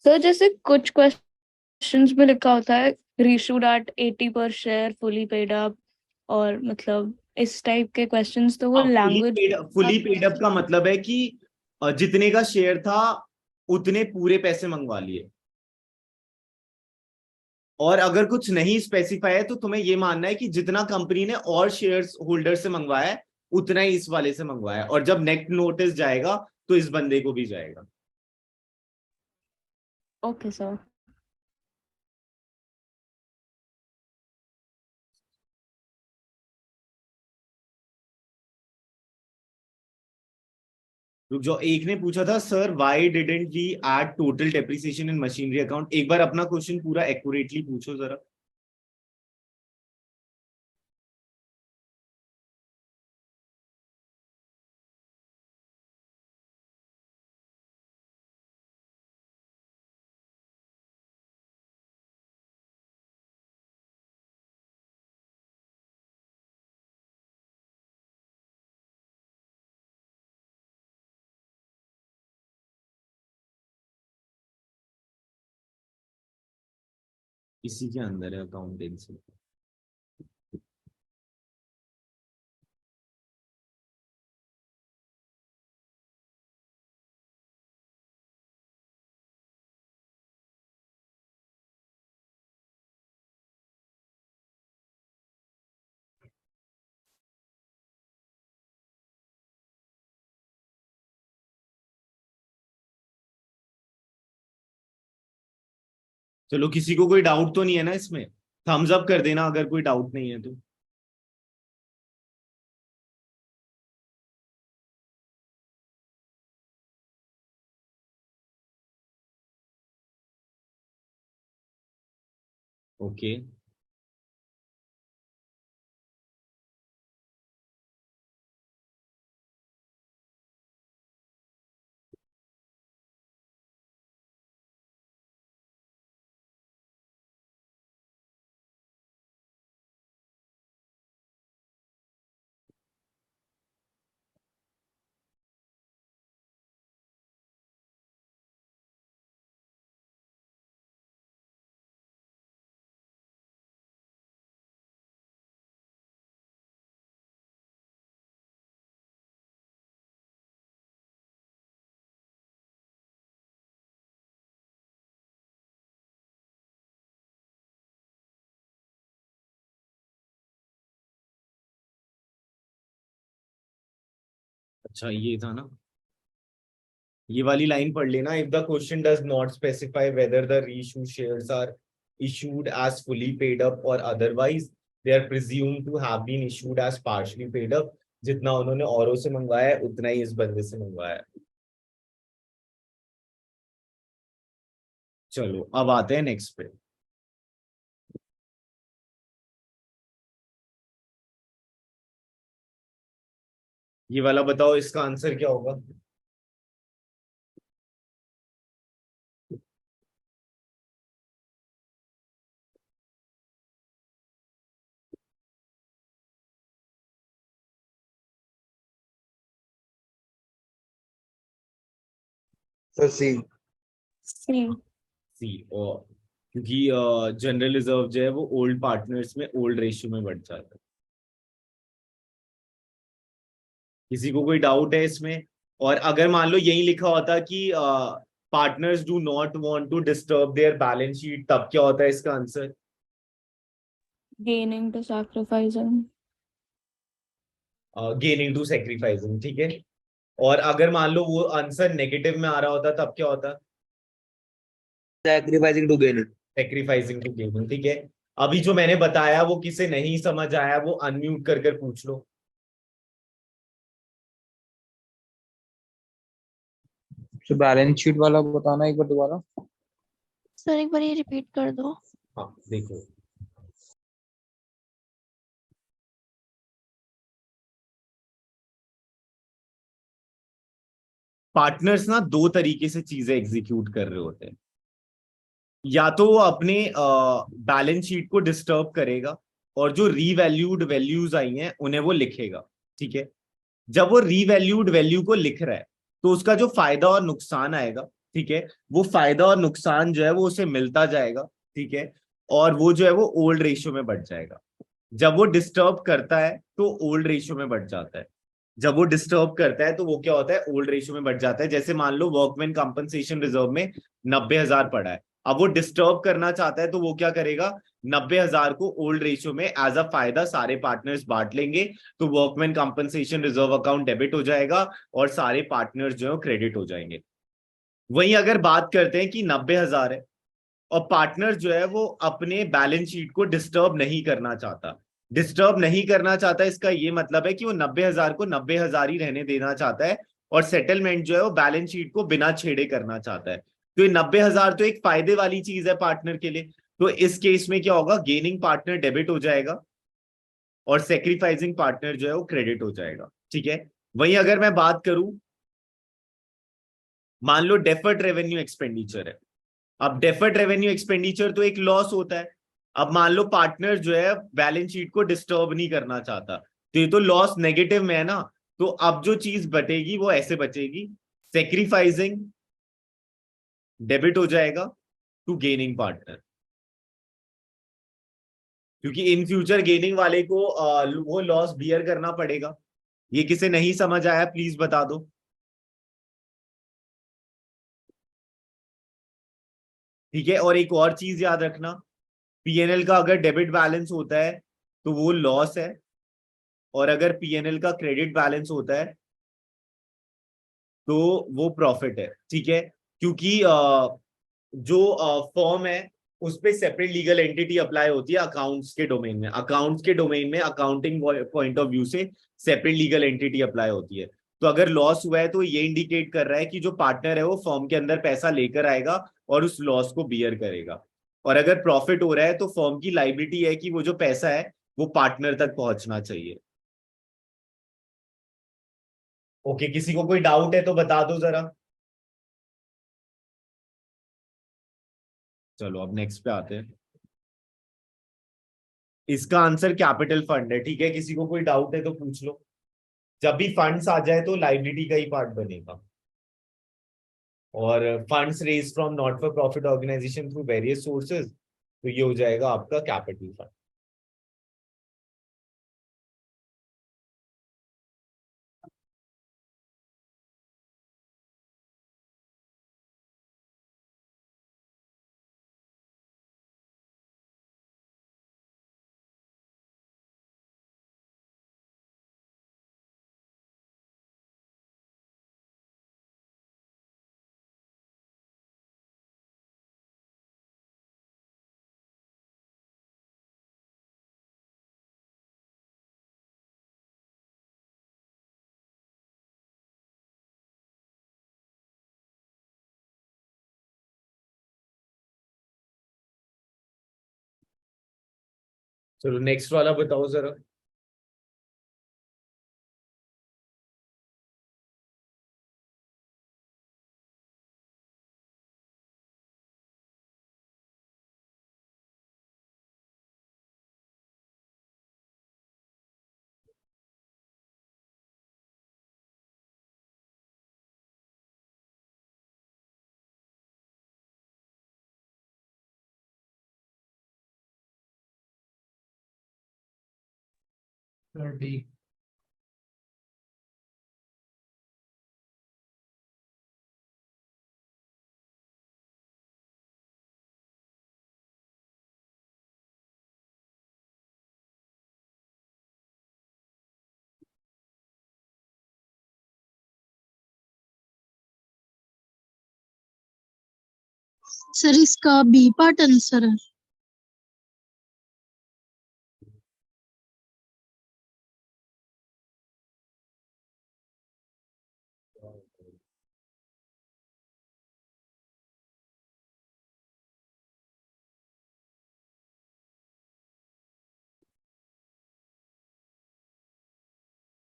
सर जैसे कुछ क्वेश्चंस में लिखा होता है रीशूड एट 80 पर शेयर फुली पेड अप, और मतलब इस टाइप के क्वेश्चंस, तो वो लैंग्वेज फुली पेड अप का मतलब है कि जितने का शेयर था उतने पूरे पैसे मंगवा लिए। और अगर कुछ नहीं स्पेसिफाई है तो तुम्हें ये मानना है कि जितना कंपनी ने और शेयर्स होल्डर से मंगवाया है उतना ही इस वाले से मंगवाया है, और जब नेक्स्ट नोटिस जाएगा तो इस बंदे को भी जाएगा। Okay sir. रुक जाओ, एक ने पूछा था sir why didn't we add total depreciation in machinery account. एक बार अपना क्वेश्चन पूरा एक्यूरेटली पूछो जरा। इसी के अंदर है अकाउंटेंसी। चलो किसी को कोई डाउट तो नहीं है ना इसमें? थम्स अप कर देना अगर कोई डाउट नहीं है तो। ओके अच्छा ये था ना, ये वाली लाइन पढ़ लेना। If the question does not specify whether the reissue shares are issued as fully paid up or otherwise they are presumed to have been issued as partially paid up। जितना उन्होंने औरों से मंगवाया है उतना ही इस बंदे से मंगवाया है। चलो अब आते हैं नेक्स्ट पे। ये वाला बताओ इसका आंसर क्या होगा? सर सी। सी। सी। और क्योंकि जनरल रिजर्व जो है वो ओल्ड पार्टनर्स में ओल्ड रेशियो में बढ़ जाता है। किसी को कोई डाउट है इसमें? और अगर मान लो यही लिखा होता कि partners do not want to disturb their balance sheet, तब क्या होता है इसका answer? Gaining to sacrificing. Gaining to sacrificing, ठीक है। और अगर मान लो वो आंसर नेगेटिव में आ रहा होता तब क्या होता? Sacrificing to gain. Sacrificing to gaining, ठीक है। अभी जो मैंने बताया वो किसे नहीं समझ आया वो अनम्यूट कर कर पूछ लो। तो बैलेंस शीट वाला बताना एक बार दोबारा। सर एक बार ये रिपीट कर दो। हाँ देखो, पार्टनर्स ना दो तरीके से चीजें एग्जीक्यूट कर रहे होते हैं। या तो वो अपने बैलेंस शीट को डिस्टर्ब करेगा और जो रीवैल्यूड वैल्यूज आई हैं उन्हें वो लिखेगा, ठीक है। जब वो रीवैल्यूड वैल्यू को लिख रहा है तो उसका जो फायदा और नुकसान आएगा ठीक है, वो फायदा और नुकसान जो है वो उसे मिलता जाएगा, ठीक है, और वो जो है वो ओल्ड रेशियो में बढ़ जाएगा। जब वो डिस्टर्ब करता है तो ओल्ड रेशियो में बढ़ जाता है, जब वो डिस्टर्ब करता है तो वो क्या होता है, ओल्ड रेशियो में बढ़ जाता है। जैसे मान लो वर्कमैन कंपनसेशन रिजर्व में 90,000 पड़ा है, अब वो डिस्टर्ब करना चाहता है तो वो क्या करेगा, 90,000 को ओल्ड रेशियो में एज अ फायदा सारे पार्टनर्स बांट लेंगे, तो workman compensation reserve account debit हो जाएगा और सारे पार्टनर्स जो है क्रेडिट हो जाएंगे। वहीं अगर बात करते हैं कि 90,000 है और पार्टनर जो है वो अपने बैलेंस शीट को डिस्टर्ब नहीं करना चाहता, डिस्टर्ब नहीं करना चाहता, इसका ये मतलब है कि वो 90,000 को 90,000 ही रहने देना चाहता है और सेटलमेंट जो है वो बैलेंस शीट को बिना छेड़े करना चाहता है। तो ये 90,000 तो एक फायदे वाली चीज है पार्टनर के लिए, तो इस केस में क्या होगा, गेनिंग पार्टनर डेबिट हो जाएगा और सेक्रीफाइसिंग पार्टनर जो है वो क्रेडिट हो जाएगा, ठीक है। वहीं अगर मैं बात करूं, मान लो डेफर्ड रेवेन्यू एक्सपेंडिचर है, अब डेफर्ड रेवेन्यू एक्सपेंडिचर तो एक लॉस होता है। अब मान लो पार्टनर जो है बैलेंस शीट को डिस्टर्ब नहीं करना चाहता, तो ये तो लॉस नेगेटिव में है ना, तो अब जो चीज बचेगी वो ऐसे बचेगी, सेक्रीफाइसिंग डेबिट हो जाएगा टू गेनिंग पार्टनर, क्योंकि इन फ्यूचर गेनिंग वाले को वो लॉस बियर करना पड़ेगा। ये किसे नहीं समझ आया प्लीज बता दो। ठीक है, और एक और चीज याद रखना, पीएनएल का अगर डेबिट बैलेंस होता है तो वो लॉस है, और अगर पीएनएल का क्रेडिट बैलेंस होता है तो वो प्रॉफिट है, ठीक है। क्योंकि जो फॉर्म है उस पे सेपरेट लीगल एंटिटी अप्लाई होती है अकाउंट्स के डोमेन में, अकाउंट्स के डोमेन में अकाउंटिंग पॉइंट ऑफ व्यू से सेपरेट लीगल एंटिटी अप्लाई होती है। तो अगर लॉस हुआ है तो ये इंडिकेट कर रहा है कि जो पार्टनर है वो फॉर्म के अंदर पैसा लेकर आएगा और उस लॉस को बियर करेगा, और अगर प्रॉफिट हो रहा है तो फॉर्म की लाइबिलिटी है कि वो जो पैसा है वो पार्टनर तक पहुंचना चाहिए। ओके, किसी को कोई डाउट है तो बता दो जरा। चलो अब नेक्स्ट पे आते हैं। इसका आंसर कैपिटल फंड है, ठीक है, किसी को कोई डाउट है तो पूछ लो। जब भी फंड्स आ जाए तो लाइबिलिटी का ही पार्ट बनेगा, और funds raise from not for profit organization through various sources, तो ये हो जाएगा आपका कैपिटल फंड। चलो नेक्स्ट वाला बताओ जरा। थर्टी। सर इसका बी पार्ट आंसर है।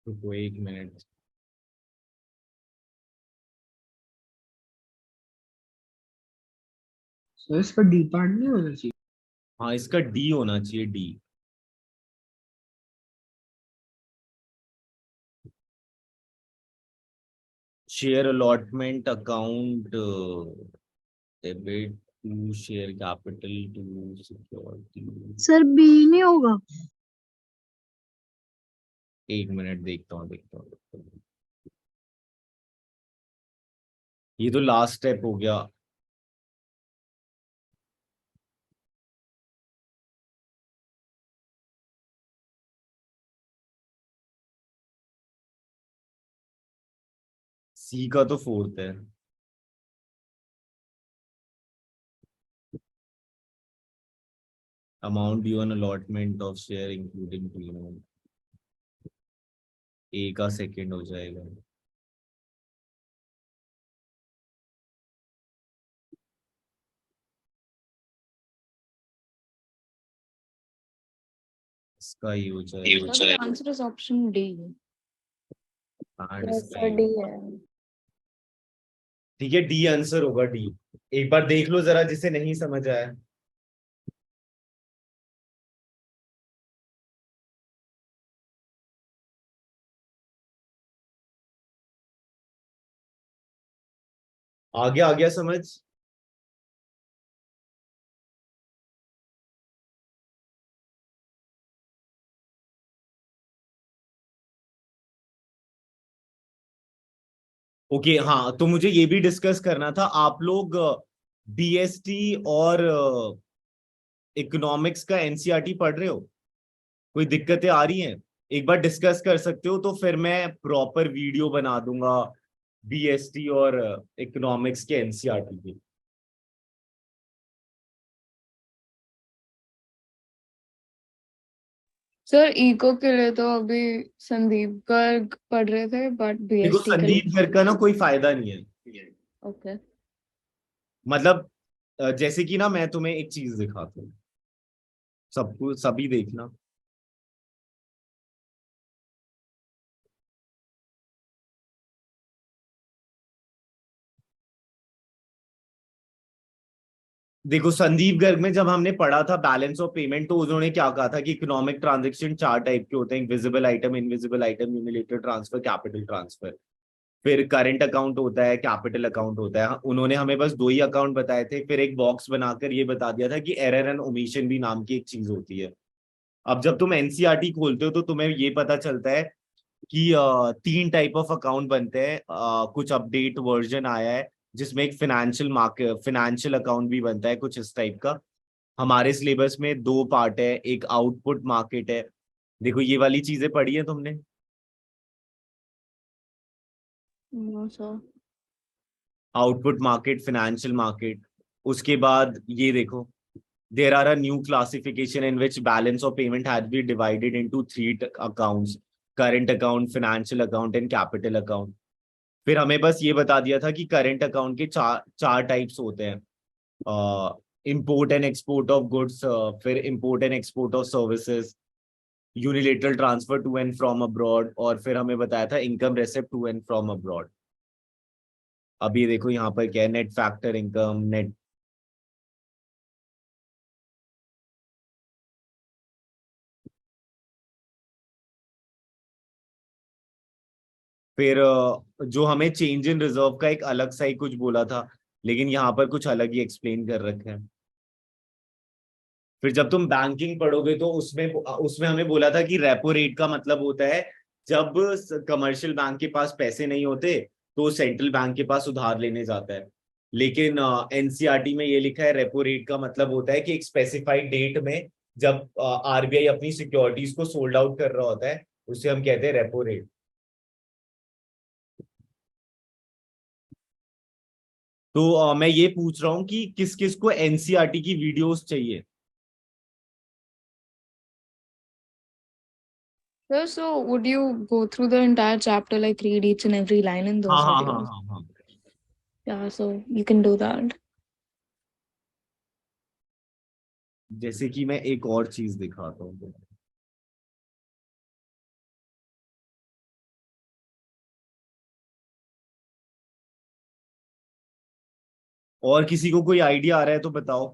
रुको एक मिनट। सर इसका डी पार्ट नहीं होना चाहिए। हाँ, इसका डी होना चाहिए, D. Share allotment account, debit to share capital to security. Sir B नहीं होगा? एक मिनट, देखता हूँ। ये तो लास्ट स्टेप हो गया। सी का तो फोर्थ है। Amount due on allotment of share including premium, A का सेकंड हो जाएगा। इसका ही हो जाएगा। So the answer is option D. And Yes, इसका sir, ही D होगा। है। ठीक है, डी आंसर होगा, डी। एक बार देख लो जरा, जिसे नहीं समझ आया। आ गया समझ। ओके हाँ, तो मुझे ये भी डिस्कस करना था। आप लोग बीएसटी और इकोनॉमिक्स का एनसीईआरटी पढ़ रहे हो? कोई दिक्कतें आ रही हैं? एक बार डिस्कस कर सकते हो, तो फिर मैं प्रॉपर वीडियो बना दूंगा बीएसटी और इकोनॉमिक्स के एनसीईआरटी की। सर इको के लिए तो अभी संदीप गर्ग पढ़ रहे थे, बट देखो, बीएसटी के लिए संदीप गर्ग का ना कोई फायदा नहीं है। ओके। मतलब जैसे कि ना, मैं तुम्हें एक चीज दिखाता हूँ, सबको सभी देखना। देखो, संदीप गर्ग में जब हमने पढ़ा था बैलेंस ऑफ पेमेंट, तो उन्होंने क्या कहा था कि इकोनॉमिक ट्रांजैक्शन चार टाइप के होते हैं: visible item, invisible item, unilateral transfer, capital transfer. फिर करंट अकाउंट होता है, कैपिटल अकाउंट होता है। उन्होंने हमें बस दो ही अकाउंट बताए थे। फिर एक बॉक्स बनाकर ये बता दिया था कि एरर एंड ओमिशन भी नाम की एक चीज होती है। अब जब तुम एनसीईआरटी खोलते हो, तो तुम्हें ये पता चलता है कि तीन टाइप ऑफ अकाउंट बनते हैं। कुछ अपडेट वर्जन आया है जिसमें एक फाइनेंशियल अकाउंट भी बनता है, कुछ इस टाइप का। हमारे सिलेबस में दो पार्ट है, एक आउटपुट मार्केट है। देखो, ये वाली चीजें पढ़ी है तुमने? No sir. Output market, financial market. उसके बाद ये देखो, there are a new classification in which balance of payment has been divided into three accounts: current account, financial account and capital account. फिर हमें बस ये बता दिया था कि करंट अकाउंट के चार टाइप्स होते हैं: import and export of goods, फिर import and export of services, unilateral transfer to and from abroad, और फिर हमें बताया था income receipt to and from abroad. अब ये देखो यहाँ पर क्या है: नेट फैक्टर इनकम, नेट। फिर जो हमें चेंज इन रिजर्व का एक अलग सा ही कुछ बोला था, लेकिन यहाँ पर कुछ अलग ही एक्सप्लेन कर रखे हैं। फिर जब तुम बैंकिंग पढ़ोगे, तो उसमें उसमें हमें बोला था कि रेपो रेट का मतलब होता है जब कमर्शियल बैंक के पास पैसे नहीं होते, तो सेंट्रल बैंक के पास उधार लेने जाता है। लेकिन एनसीईआरटी में ये लिखा है, रेपो रेट का मतलब होता है कि एक स्पेसिफाइड डेट में जब आरबीआई अपनी सिक्योरिटीज को सोल्ड आउट कर रहा होता है, उसे हम कहते हैं रेपो रेट। तो मैं ये पूछ रहा हूँ कि किस किस को एनसीईआरटी की वीडियोस चाहिए? Sir, so would you go through the entire chapter, like read each and every line in हाँ those हाँ हाँ videos? हाँ हाँ। Yeah, so you can do that. जैसे कि मैं एक और चीज दिखाता हूँ। और किसी को कोई आइडिया आ रहा है तो बताओ।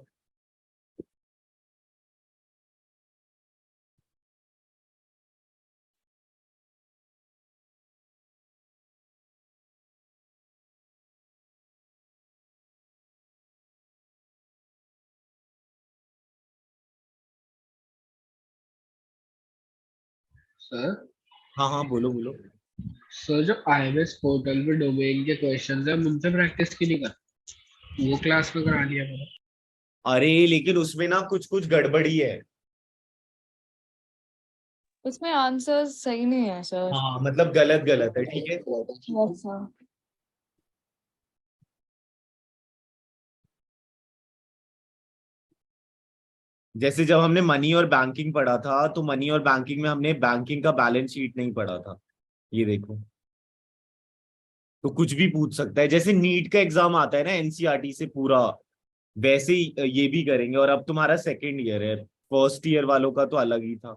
सर हाँ हाँ बोलो बोलो। सर जो आईएमएस पोर्टल पे डोमेन के क्वेश्चंस है हम उनसे प्रैक्टिस क्यों नहीं कर, वो क्लास में करा लिया मैंने। अरे लेकिन उसमें ना कुछ कुछ गड़बड़ी है। उसमें आंसर्स सही नहीं है सर। हाँ मतलब गलत गलत है, ठीक है। वैसा। जैसे जब हमने मनी और बैंकिंग पढ़ा था तो मनी और बैंकिंग में हमने बैंकिंग का बैलेंस शीट नहीं पढ़ा था। ये देखो, तो कुछ भी पूछ सकता है। जैसे नीट का एग्जाम आता है ना एनसीईआरटी से पूरा, वैसे ही ये भी करेंगे। और अब तुम्हारा सेकेंड ईयर है, फर्स्ट ईयर वालों का तो अलग ही था,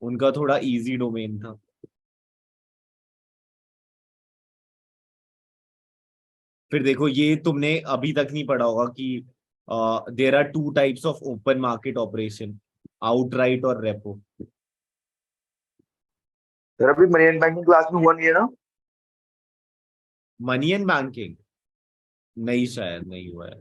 उनका थोड़ा इजी डोमेन था। फिर देखो ये तुमने अभी तक नहीं पढ़ा होगा कि there are two types of open market operation, outright और रेपो। सर अभी मनी एंड बैंकिंग क्लास में हुआ नहीं है ना? मनी एंड बैंकिंग नहीं, शायद नहीं हुआ है।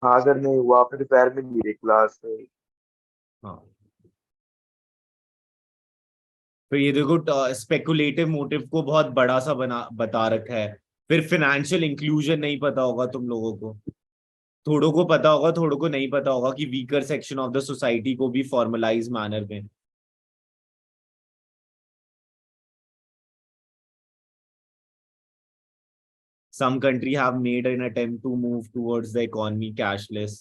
हाँ सर नहीं हुआ, फिर दोपहर में नहीं रही क्लास। हाँ फिर ये देखो, स्पेकुलेटिव मोटिव को बहुत बड़ा सा बना बता रखा है। फिर फाइनेंशियल इंक्लूजन नहीं पता होगा तुम लोगों को, थोड़ों को पता होगा, थोड़ों को नहीं पता होगा कि weaker section of the society को भी फॉर्मलाइज मैनर में। Some country have made an attempt to move towards the economy cashless.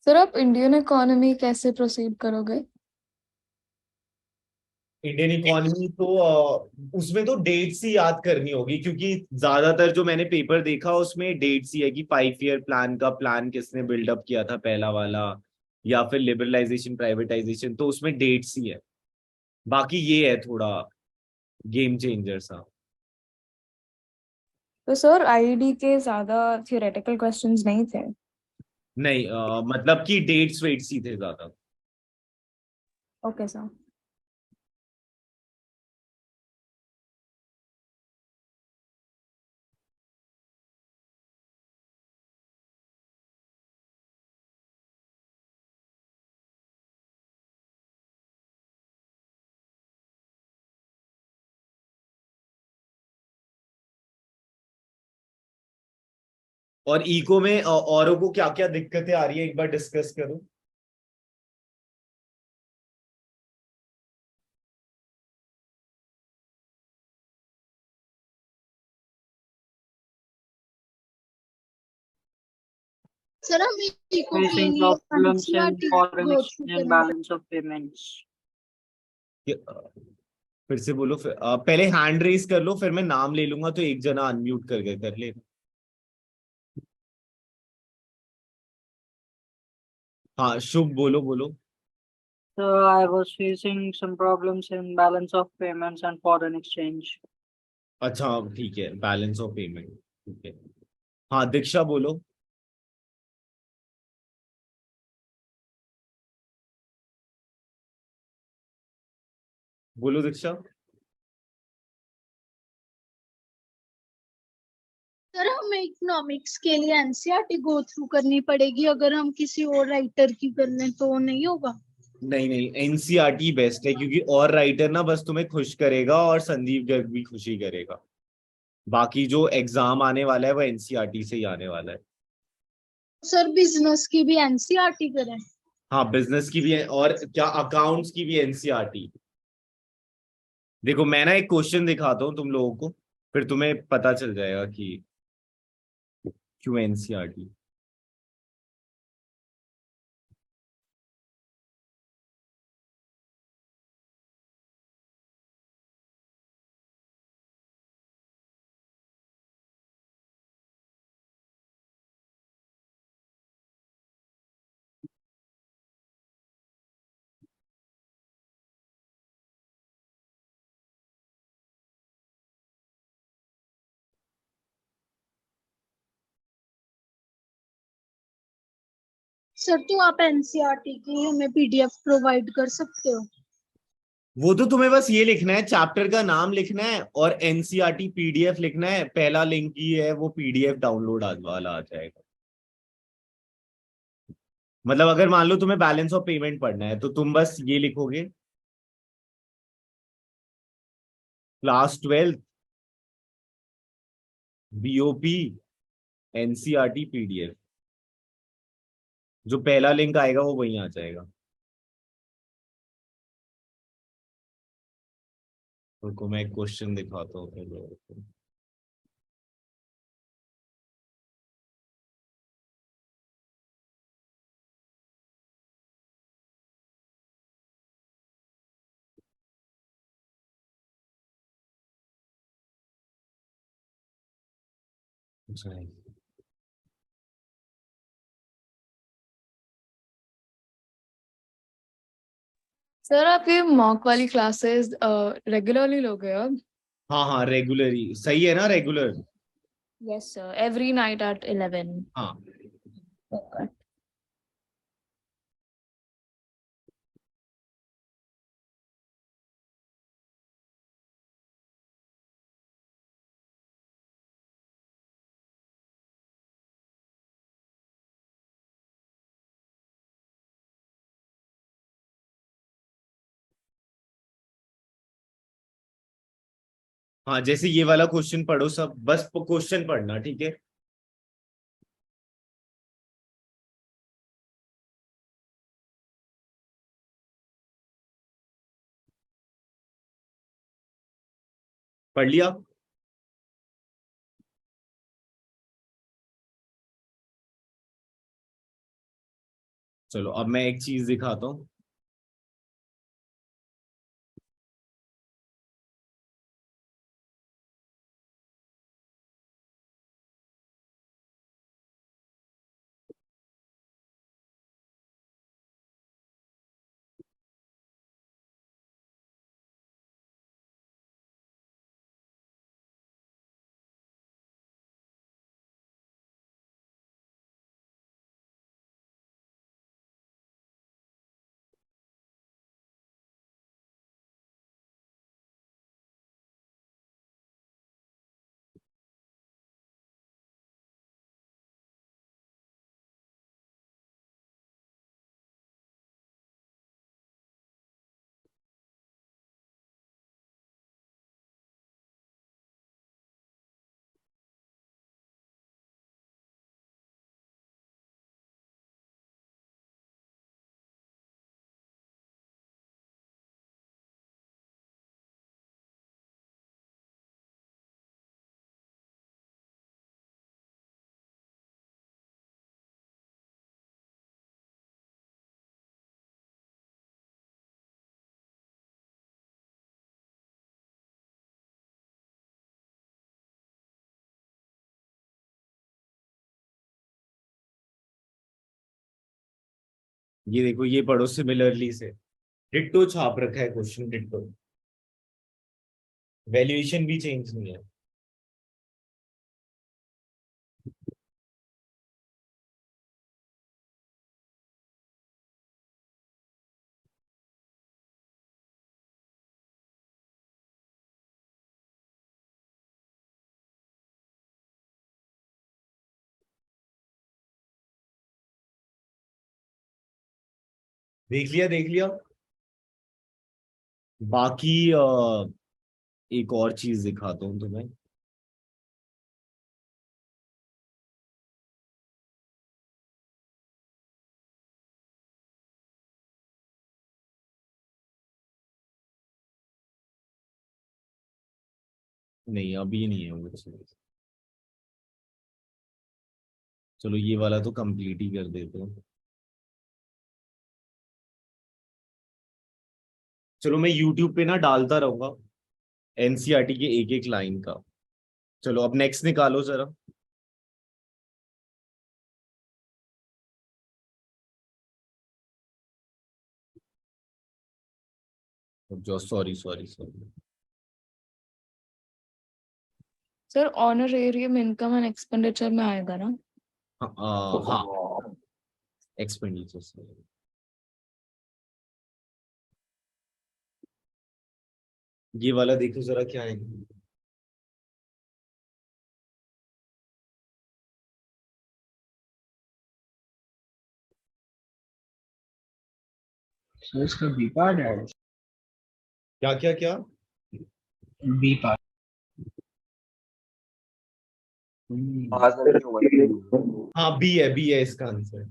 Sir आप इंडियन इकोनॉमी कैसे प्रोसीड करोगे? इंडियन इकोनॉमी तो उसमें तो डेट्स ही याद करनी होगी, क्योंकि ज्यादातर जो मैंने पेपर देखा उसमें डेट्स ही है कि 5 ईयर प्लान का प्लान किसने बिल्डअप किया था पहला वाला, या फिर लिबरलाइजेशन प्राइवेटाइजेशन, तो उसमें डेट्स ही है। बाकी ये है थोड़ा गेम चेंजर सा। तो सर आईडी के ज्यादा थियोरेटिकल क्वेश्चंस नहीं थे? नहीं मतलब कि डेट्स वेट्स ही थे ज्यादा। Okay sir. और इको में औरों को क्या क्या दिक्कतें आ रही है एक बार डिस्कस करो। सर हम इको के Facing लिए problems in NCERT foreign go through exchange and करना balance of payments. फिर से बोलो। फिर पहले हैंड रेस कर लो, फिर मैं नाम ले लूंगा तो एक जना अनम्यूट करके कर ले। हाँ शुभ बोलो बोलो। So I was facing some problems in balance of payments and foreign exchange. अच्छा ठीक है, बैलेंस ऑफ पेमेंट, ठीक है। हाँ दीक्षा बोलो। बोलो दीक्षा। सर हमें इकोनॉमिक्स के लिए एनसीईआरटी गो थ्रू करनी पड़ेगी, अगर हम किसी और राइटर की कर लें तो नहीं होगा? नहीं नहीं, एनसीईआरटी बेस्ट है, क्योंकि और राइटर ना बस तुम्हें खुश करेगा और संदीप गर्ग भी खुशी करेगा। बाकी जो एग्जाम आने वाला है वो एनसीईआरटी से ही आने वाला है। सर बिजनेस की भी एनसीईआरटी करें? हाँ बिजनेस की भी है, और क्या अकाउंट्स की भी एनसीईआरटी। देखो मैं ना एक क्वेश्चन दिखाता हूँ तुम लोगों को, फिर तुम्हें पता चल जाएगा कि क्यों एनसीईआरटी। सर तो आप एनसीईआरटी की हमें पीडीएफ प्रोवाइड कर सकते हो? वो तो तुम्हें बस ये लिखना है, चैप्टर का नाम लिखना है और एनसीईआरटी पीडीएफ लिखना है, पहला लिंक ही है वो पीडीएफ डाउनलोड वाला आ जाएगा। मतलब अगर मान लो तुम्हें बैलेंस ऑफ पेमेंट पढ़ना है तो तुम बस ये लिखोगे क्लास 12 बीओपी एनसीईआरटी पीडीएफ, जो पहला लिंक आएगा वो वहीं आ जाएगा। रुको मैं एक क्वेश्चन दिखाता हूँ फिर लोगों को। अच्छा है। सर आप ये मॉक वाली क्लासेस रेगुलरली लोगे अब? हाँ हाँ रेगुलर ही सही है ना, regular. Yes, sir. Every night at 11. हाँ Okay. हाँ, जैसे ये वाला क्वेश्चन पढ़ो सब, बस क्वेश्चन पढ़ना, ठीक है। पढ़ लिया? चलो अब मैं एक चीज दिखाता हूँ। ये देखो, ये पढ़ो सिमिलरली से, डिट्टो छाप रखा है क्वेश्चन, डिट्टो। वैल्यूएशन भी चेंज नहीं है। देख लिया देख लिया। बाकी एक और चीज दिखाता हूँ तुम्हें। नहीं अभी नहीं है वो चीज। चलो ये वाला तो कंप्लीट ही कर देते हैं। चलो मैं यूट्यूब पे ना डालता रहूंगा एनसीईआरटी के एक एक लाइन का। चलो अब नेक्स्ट निकालो जरा। जो sorry sorry sorry. Sir honorarium income and expenditure में आएगा ना? हाँ एक्सपेंडिचर। ये वाला देखो जरा क्या है। सो इसका बी पार्ट है, क्या क्या क्या? B part. हाँ सर क्यों मतलब हाँ बी है इसका आंसर।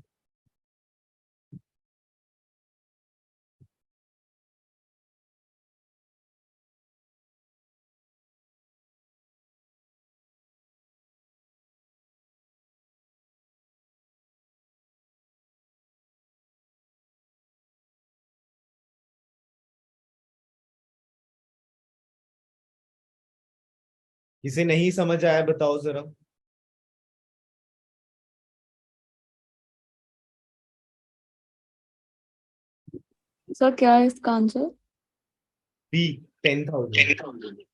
किसे नहीं समझ आया बताओ जरा। सर क्या है इसका answer? B 10,000।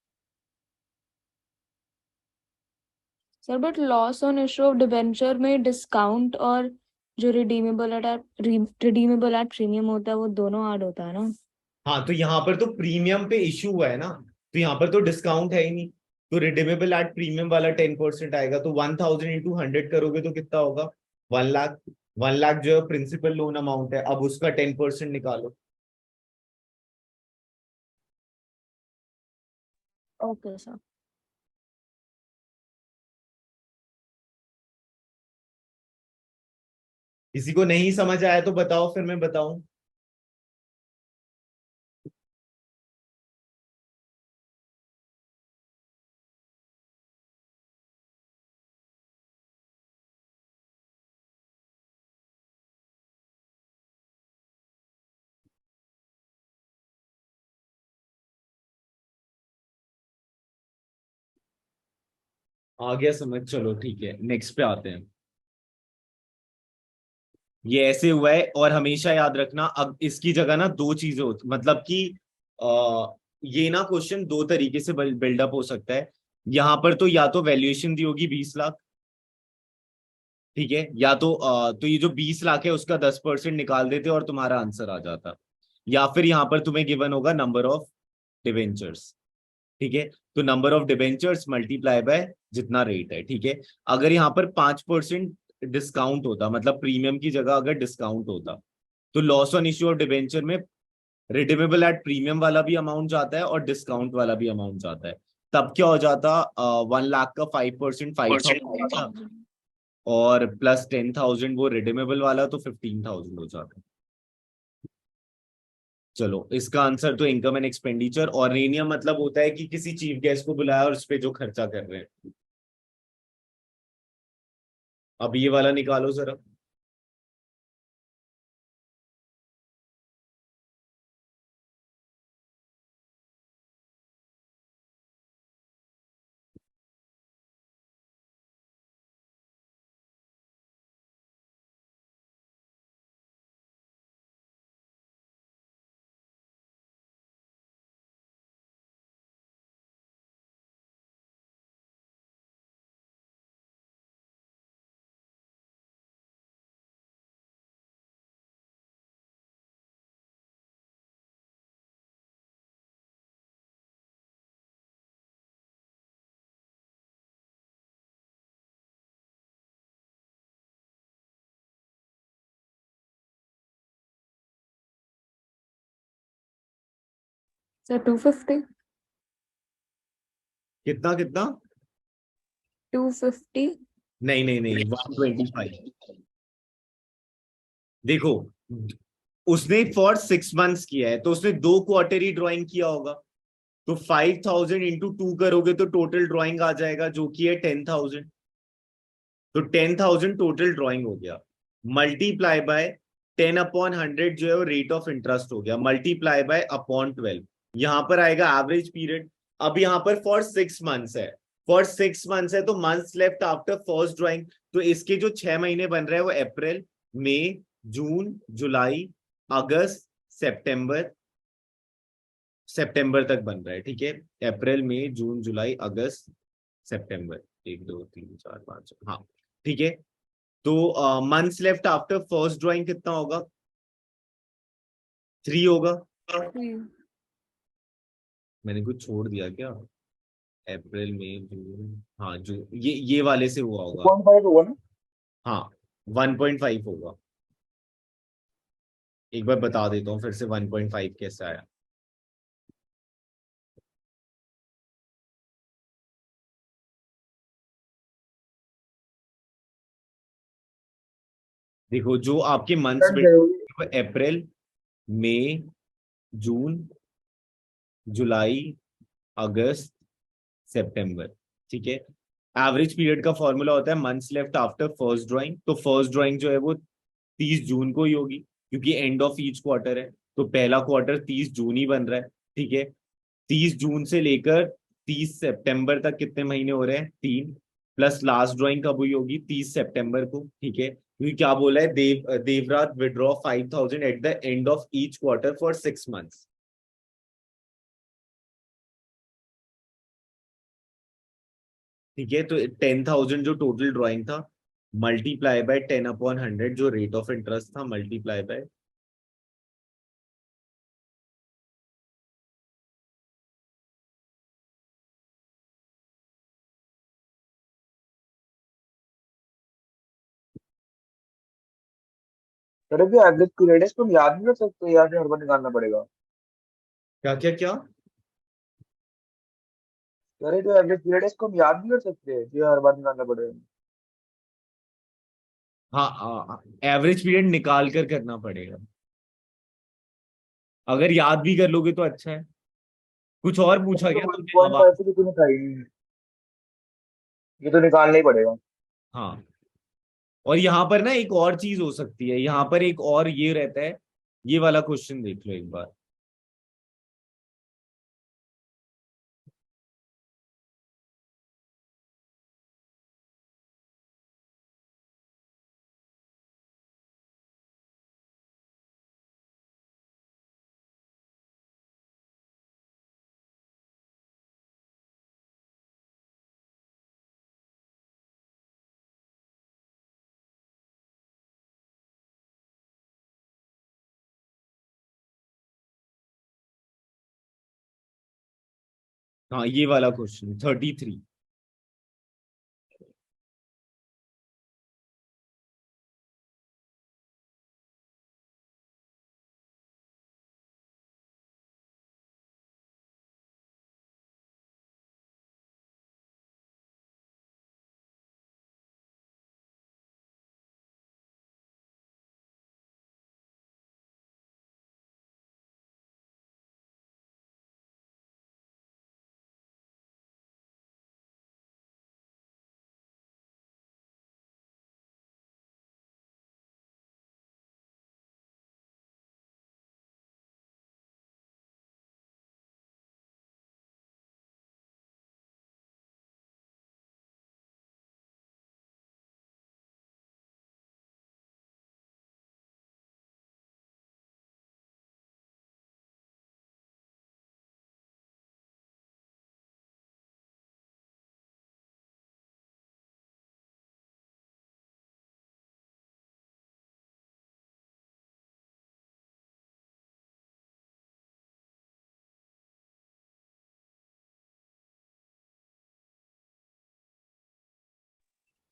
Sir but loss on issue of debenture में डिस्काउंट और जो रिडीमेबल एट प्रीमियम होता है वो दोनों ऐड होता है ना। हाँ तो यहाँ पर तो प्रीमियम पे इशू हुआ है ना, तो यहाँ पर तो डिस्काउंट है ही नहीं। तो रिडीमेबल एट प्रीमियम वाला 10% आएगा, तो 1,000 इंटू 100 करोगे तो कितना होगा? 1 लाख। 1 लाख जो है प्रिंसिपल लोन अमाउंट है, अब उसका 10% निकालो। Okay sir. किसी को नहीं समझ आया तो बताओ, फिर मैं बताऊं। आ गया समझ, चलो ठीक है नेक्स्ट पे आते हैं। ये ऐसे हुआ है, और हमेशा याद रखना अब इसकी जगह ना दो चीजें होती, मतलब कि ये ना क्वेश्चन दो तरीके से बिल्डअप हो सकता है। यहाँ पर तो या तो वैल्यूएशन दी होगी 20 लाख, ठीक है, या तो ये जो 20 लाख है उसका 10% निकाल देते और तुम्हारा आंसर आ जाता। या फिर यहाँ पर तुम्हें गिवन होगा नंबर ऑफ डिवेंचर्स, ठीक है, तो number of debentures multiply by जितना रेट है, ठीक है। अगर यहाँ पर 5% डिस्काउंट होता, मतलब प्रीमियम की जगह अगर डिस्काउंट होता, तो loss on issue of debenture में रिडीमेबल एट प्रीमियम वाला भी अमाउंट जाता है और डिस्काउंट वाला भी अमाउंट जाता है। तब क्या हो जाता, 1 लाख का 5% 5,000 और प्लस 10,000 वो रिडीमेबल वाला, तो 15,000 हो जाता है। चलो इसका आंसर तो इनकम एंड एक्सपेंडिचर, और रेनियम मतलब होता है कि किसी चीफ गेस्ट को बुलाया और उस पर जो खर्चा कर रहे हैं। अब ये वाला निकालो जरा। सर 250। कितना कितना? 250। नहीं नहीं नहीं, 125। देखो उसने फॉर 6 मंथ्स किया है, तो उसने 2 क्वार्टरली ड्राइंग किया होगा, तो 5,000 इंटू 2 करोगे तो टोटल ड्राइंग आ जाएगा जो कि है 10,000। तो 10,000 टोटल ड्राइंग हो गया, मल्टीप्लाई बाय 10/100 जो है वो रेट ऑफ इंटरेस्ट हो गया, मल्टीप्लाई बाय अपॉन 12, यहां पर आएगा एवरेज पीरियड। अब यहाँ पर फॉर 6 मंथ्स है, फॉर 6 मंथ्स है, तो months left after first drawing, तो इसके जो 6 महीने बन रहे हैं वो अप्रैल, मई, जून, जुलाई, अगस्त, सितंबर, सितंबर तक बन रहा है, ठीक है। अप्रैल, मई, जून, जुलाई, अगस्त, सितंबर, 1 2 3 4 5, हाँ ठीक है। तो months left after first drawing कितना होगा? 3 होगा। मैंने कुछ छोड़ दिया क्या? अप्रैल मई जून, हाँ जून, ये वाले से हुआ होगा। 2.5 होगा ना? हाँ 1.5 होगा। एक बार बता देता हूँ फिर से 1.5 कैसे आया। देखो जो आपके मंथ्स अप्रैल, मई, जून, जुलाई, अगस्त, सितंबर, ठीक है। एवरेज पीरियड का फॉर्मूला होता है months left after first drawing. तो फर्स्ट ड्राइंग जो है वो 30 जून को ही होगी, क्योंकि एंड ऑफ ईच क्वार्टर है। तो पहला क्वार्टर 30 जून ही बन रहा है, ठीक है। 30 जून से लेकर 30 सितंबर तक कितने महीने हो रहे हैं? 3, प्लस लास्ट ड्राइंग कब हुई होगी? 30 सितंबर को, ठीक है। क्योंकि क्या बोला है, Devraj withdraw 5,000 at the end of each quarter for 6 months. ठीक है, तो 10,000 जो टोटल ड्राइंग था, मल्टीप्लाई बाय 10/100 जो रेट ऑफ इंटरेस्ट था, मल्टीप्लाई बाय सर जो एवरेज पीरियड है इसको हम याद नहीं कर सकते या फिर हर बार निकालना पड़ेगा? क्या क्या क्या। सर जो एवरेज पीरियड है इसको हम याद नहीं कर सकते ये हर बार निकालना पड़ेगा? हाँ एवरेज पीरियड निकाल कर करना पड़ेगा। अगर याद भी कर लोगे तो अच्छा है। कुछ और पूछा तो गया वन तुमने पॉइंट अब? फाइव से कितने चाहिए? ये तो निकालना ही पड़ेगा। हाँ, और यहाँ पर ना एक और चीज हो सकती है, यहाँ पर एक और ये रहता है। ये वाला क्वेश्चन देख लो एक बार। हाँ ये वाला क्वेश्चन 33।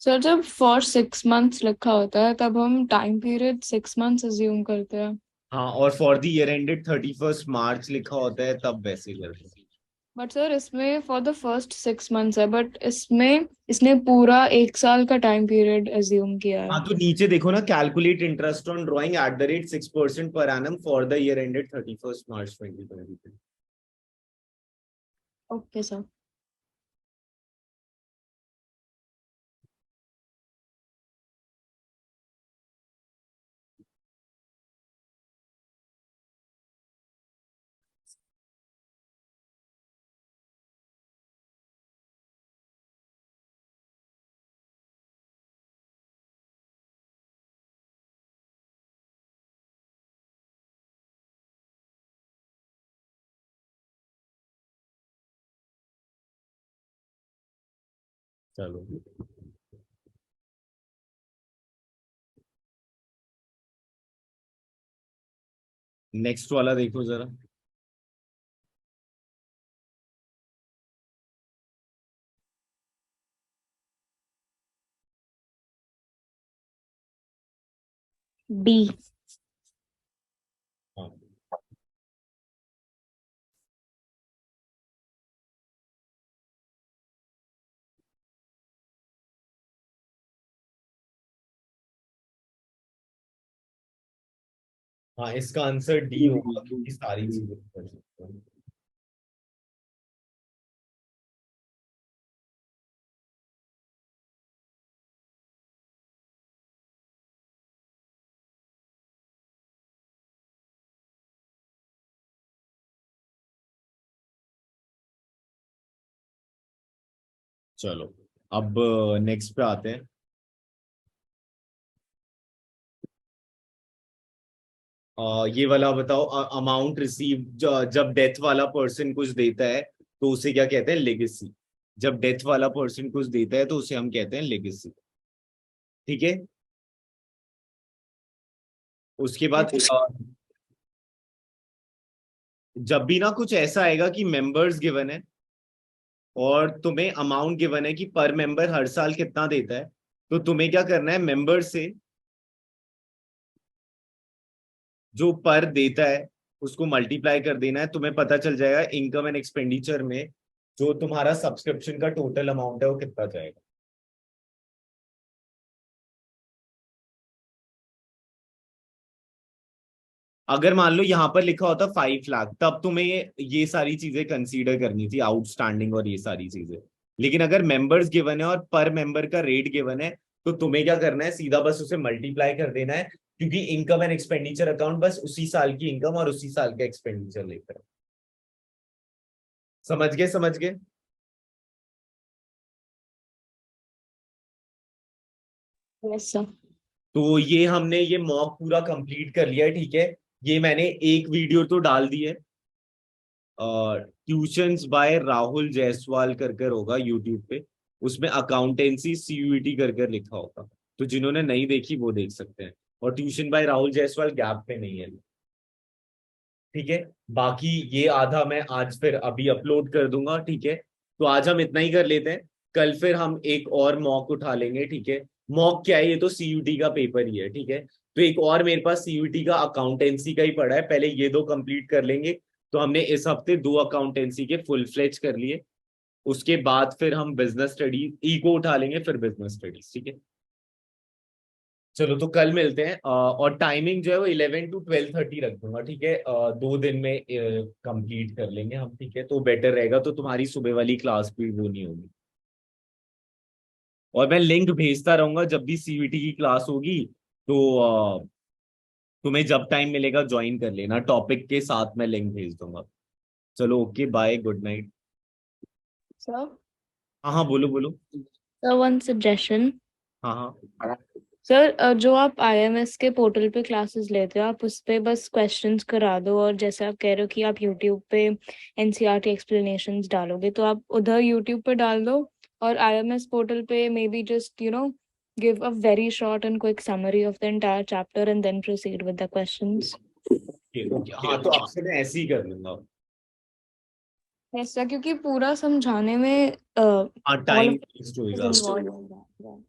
सर जब फॉर 6 मंथ्स लिखा होता है तब हम टाइम पीरियड 6 मंथ्स अज्यूम करते हैं। हाँ, और फॉर द ईयर एंडेड 31 मार्च लिखा होता है तब वैसे करते हैं। बट सर इसमें फॉर द फर्स्ट 6 मंथ्स है, बट इसमें इसने पूरा 1 साल का टाइम पीरियड अज्यूम किया है। हाँ तो नीचे देखो ना, calculate interest on drawing at the rate 6% per annum for the year ended 31 March 2023। Okay sir. चलो नेक्स्ट वाला देखो जरा। B. हाँ हाँ, इसका आंसर डी होगा क्योंकि सारी चीजें कर सकते हैं। चलो अब नेक्स्ट पे आते हैं। ये वाला बताओ, अमाउंट रिसीव जब डेथ वाला पर्सन कुछ देता है तो उसे क्या कहते हैं? लेगेसी। जब डेथ वाला पर्सन कुछ देता है तो उसे हम कहते हैं लेगेसी। ठीक है, उसके बाद जब भी ना कुछ ऐसा आएगा कि मेंबर्स गिवन है और तुम्हें अमाउंट गिवन है कि पर मेंबर हर साल कितना देता है, तो तुम्हें क्या करना है? मेंबर से जो पर देता है उसको मल्टीप्लाई कर देना है। तुम्हें पता चल जाएगा इनकम एंड एक्सपेंडिचर में जो तुम्हारा सब्सक्रिप्शन का टोटल अमाउंट है वो कितना जाएगा। अगर मान लो यहाँ पर लिखा होता 5 लाख, तब तुम्हें ये सारी चीजें कंसीडर करनी थी, आउटस्टैंडिंग और ये सारी चीजें। लेकिन अगर मेंबर्स गिवन है और पर मेंबर का रेट गिवन है तो तुम्हें क्या करना है? सीधा बस उसे मल्टीप्लाई कर देना है, क्योंकि इनकम एंड एक्सपेंडिचर अकाउंट बस उसी साल की इनकम और उसी साल का एक्सपेंडिचर लेकर है। समझ गए? समझ गए? Yes, sir. तो ये हमने ये मॉक पूरा कंप्लीट कर लिया है। ठीक है, ये मैंने एक वीडियो तो डाल दी है, ट्यूशंस बाय राहुल जायसवाल कर कर होगा यूट्यूब पे, उसमें अकाउंटेंसी सीयूईटी कर कर लिखा होगा, तो जिन्होंने नहीं देखी वो देख सकते हैं। और tuition by Rahul Jaiswal gap पे नहीं है। ठीक है, बाकी ये आधा मैं आज फिर अभी अपलोड कर दूंगा। ठीक है, तो आज हम इतना ही कर लेते हैं, कल फिर हम एक और मॉक उठा लेंगे। ठीक है, मॉक क्या है? ये तो सीयूटी का पेपर ही है। ठीक है, तो एक और मेरे पास सीयूटी का अकाउंटेंसी का ही पड़ा है, पहले ये दो कंप्लीट कर लेंगे। तो हमने इस हफ्ते 2 अकाउंटेंसी के फुल फ्लेज कर लिए, उसके बाद फिर हम बिजनेस स्टडीज इको उठा लेंगे, फिर बिजनेस स्टडीज। ठीक है, चलो तो कल मिलते हैं। और टाइमिंग जो है वो 11 to 12:30 रख दूंगा। ठीक है, 2 दिन में कंप्लीट कर लेंगे हम। ठीक है, तो बेटर रहेगा, तो तुम्हारी सुबह वाली क्लास भी वो नहीं होगी। और मैं लिंक भेजता रहूंगा जब भी सीवीटी की क्लास होगी, तो तुम्हें जब टाइम मिलेगा ज्वाइन कर लेना, टॉपिक के साथ मैं लिंक भेज दूंगा। चलो okay, bye, good night. Sir, हाँ हाँ, बोलो बोलो। sir, one suggestion. हाँ हाँ सर, जो आप आईएमएस के पोर्टल पे क्लासेस लेते हो, आप उस पे बस क्वेश्चंस करा दो, और जैसे आप कह रहे हो कि आप यूट्यूब पे एनसीईआरटी एक्सप्लेनेशंस डालोगे, तो आप उधर यूट्यूब पे डाल दो, और आईएमएस पोर्टल पे may be just give a very short and quick summary of the entire chapter and then proceed with the questions. Okay, हाँ तो अब से मैं ऐसे ही कर लूंगा। ऐसा क्योंकि पूरा समझाने में हाँ, टाइम all वेस्ट is होगा। involved in that.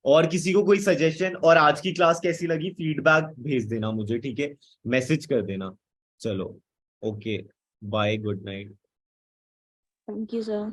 और किसी को कोई सजेशन और आज की क्लास कैसी लगी फीडबैक भेज देना मुझे। ठीक है, मैसेज कर देना। चलो okay, bye, good night. Thank you, sir.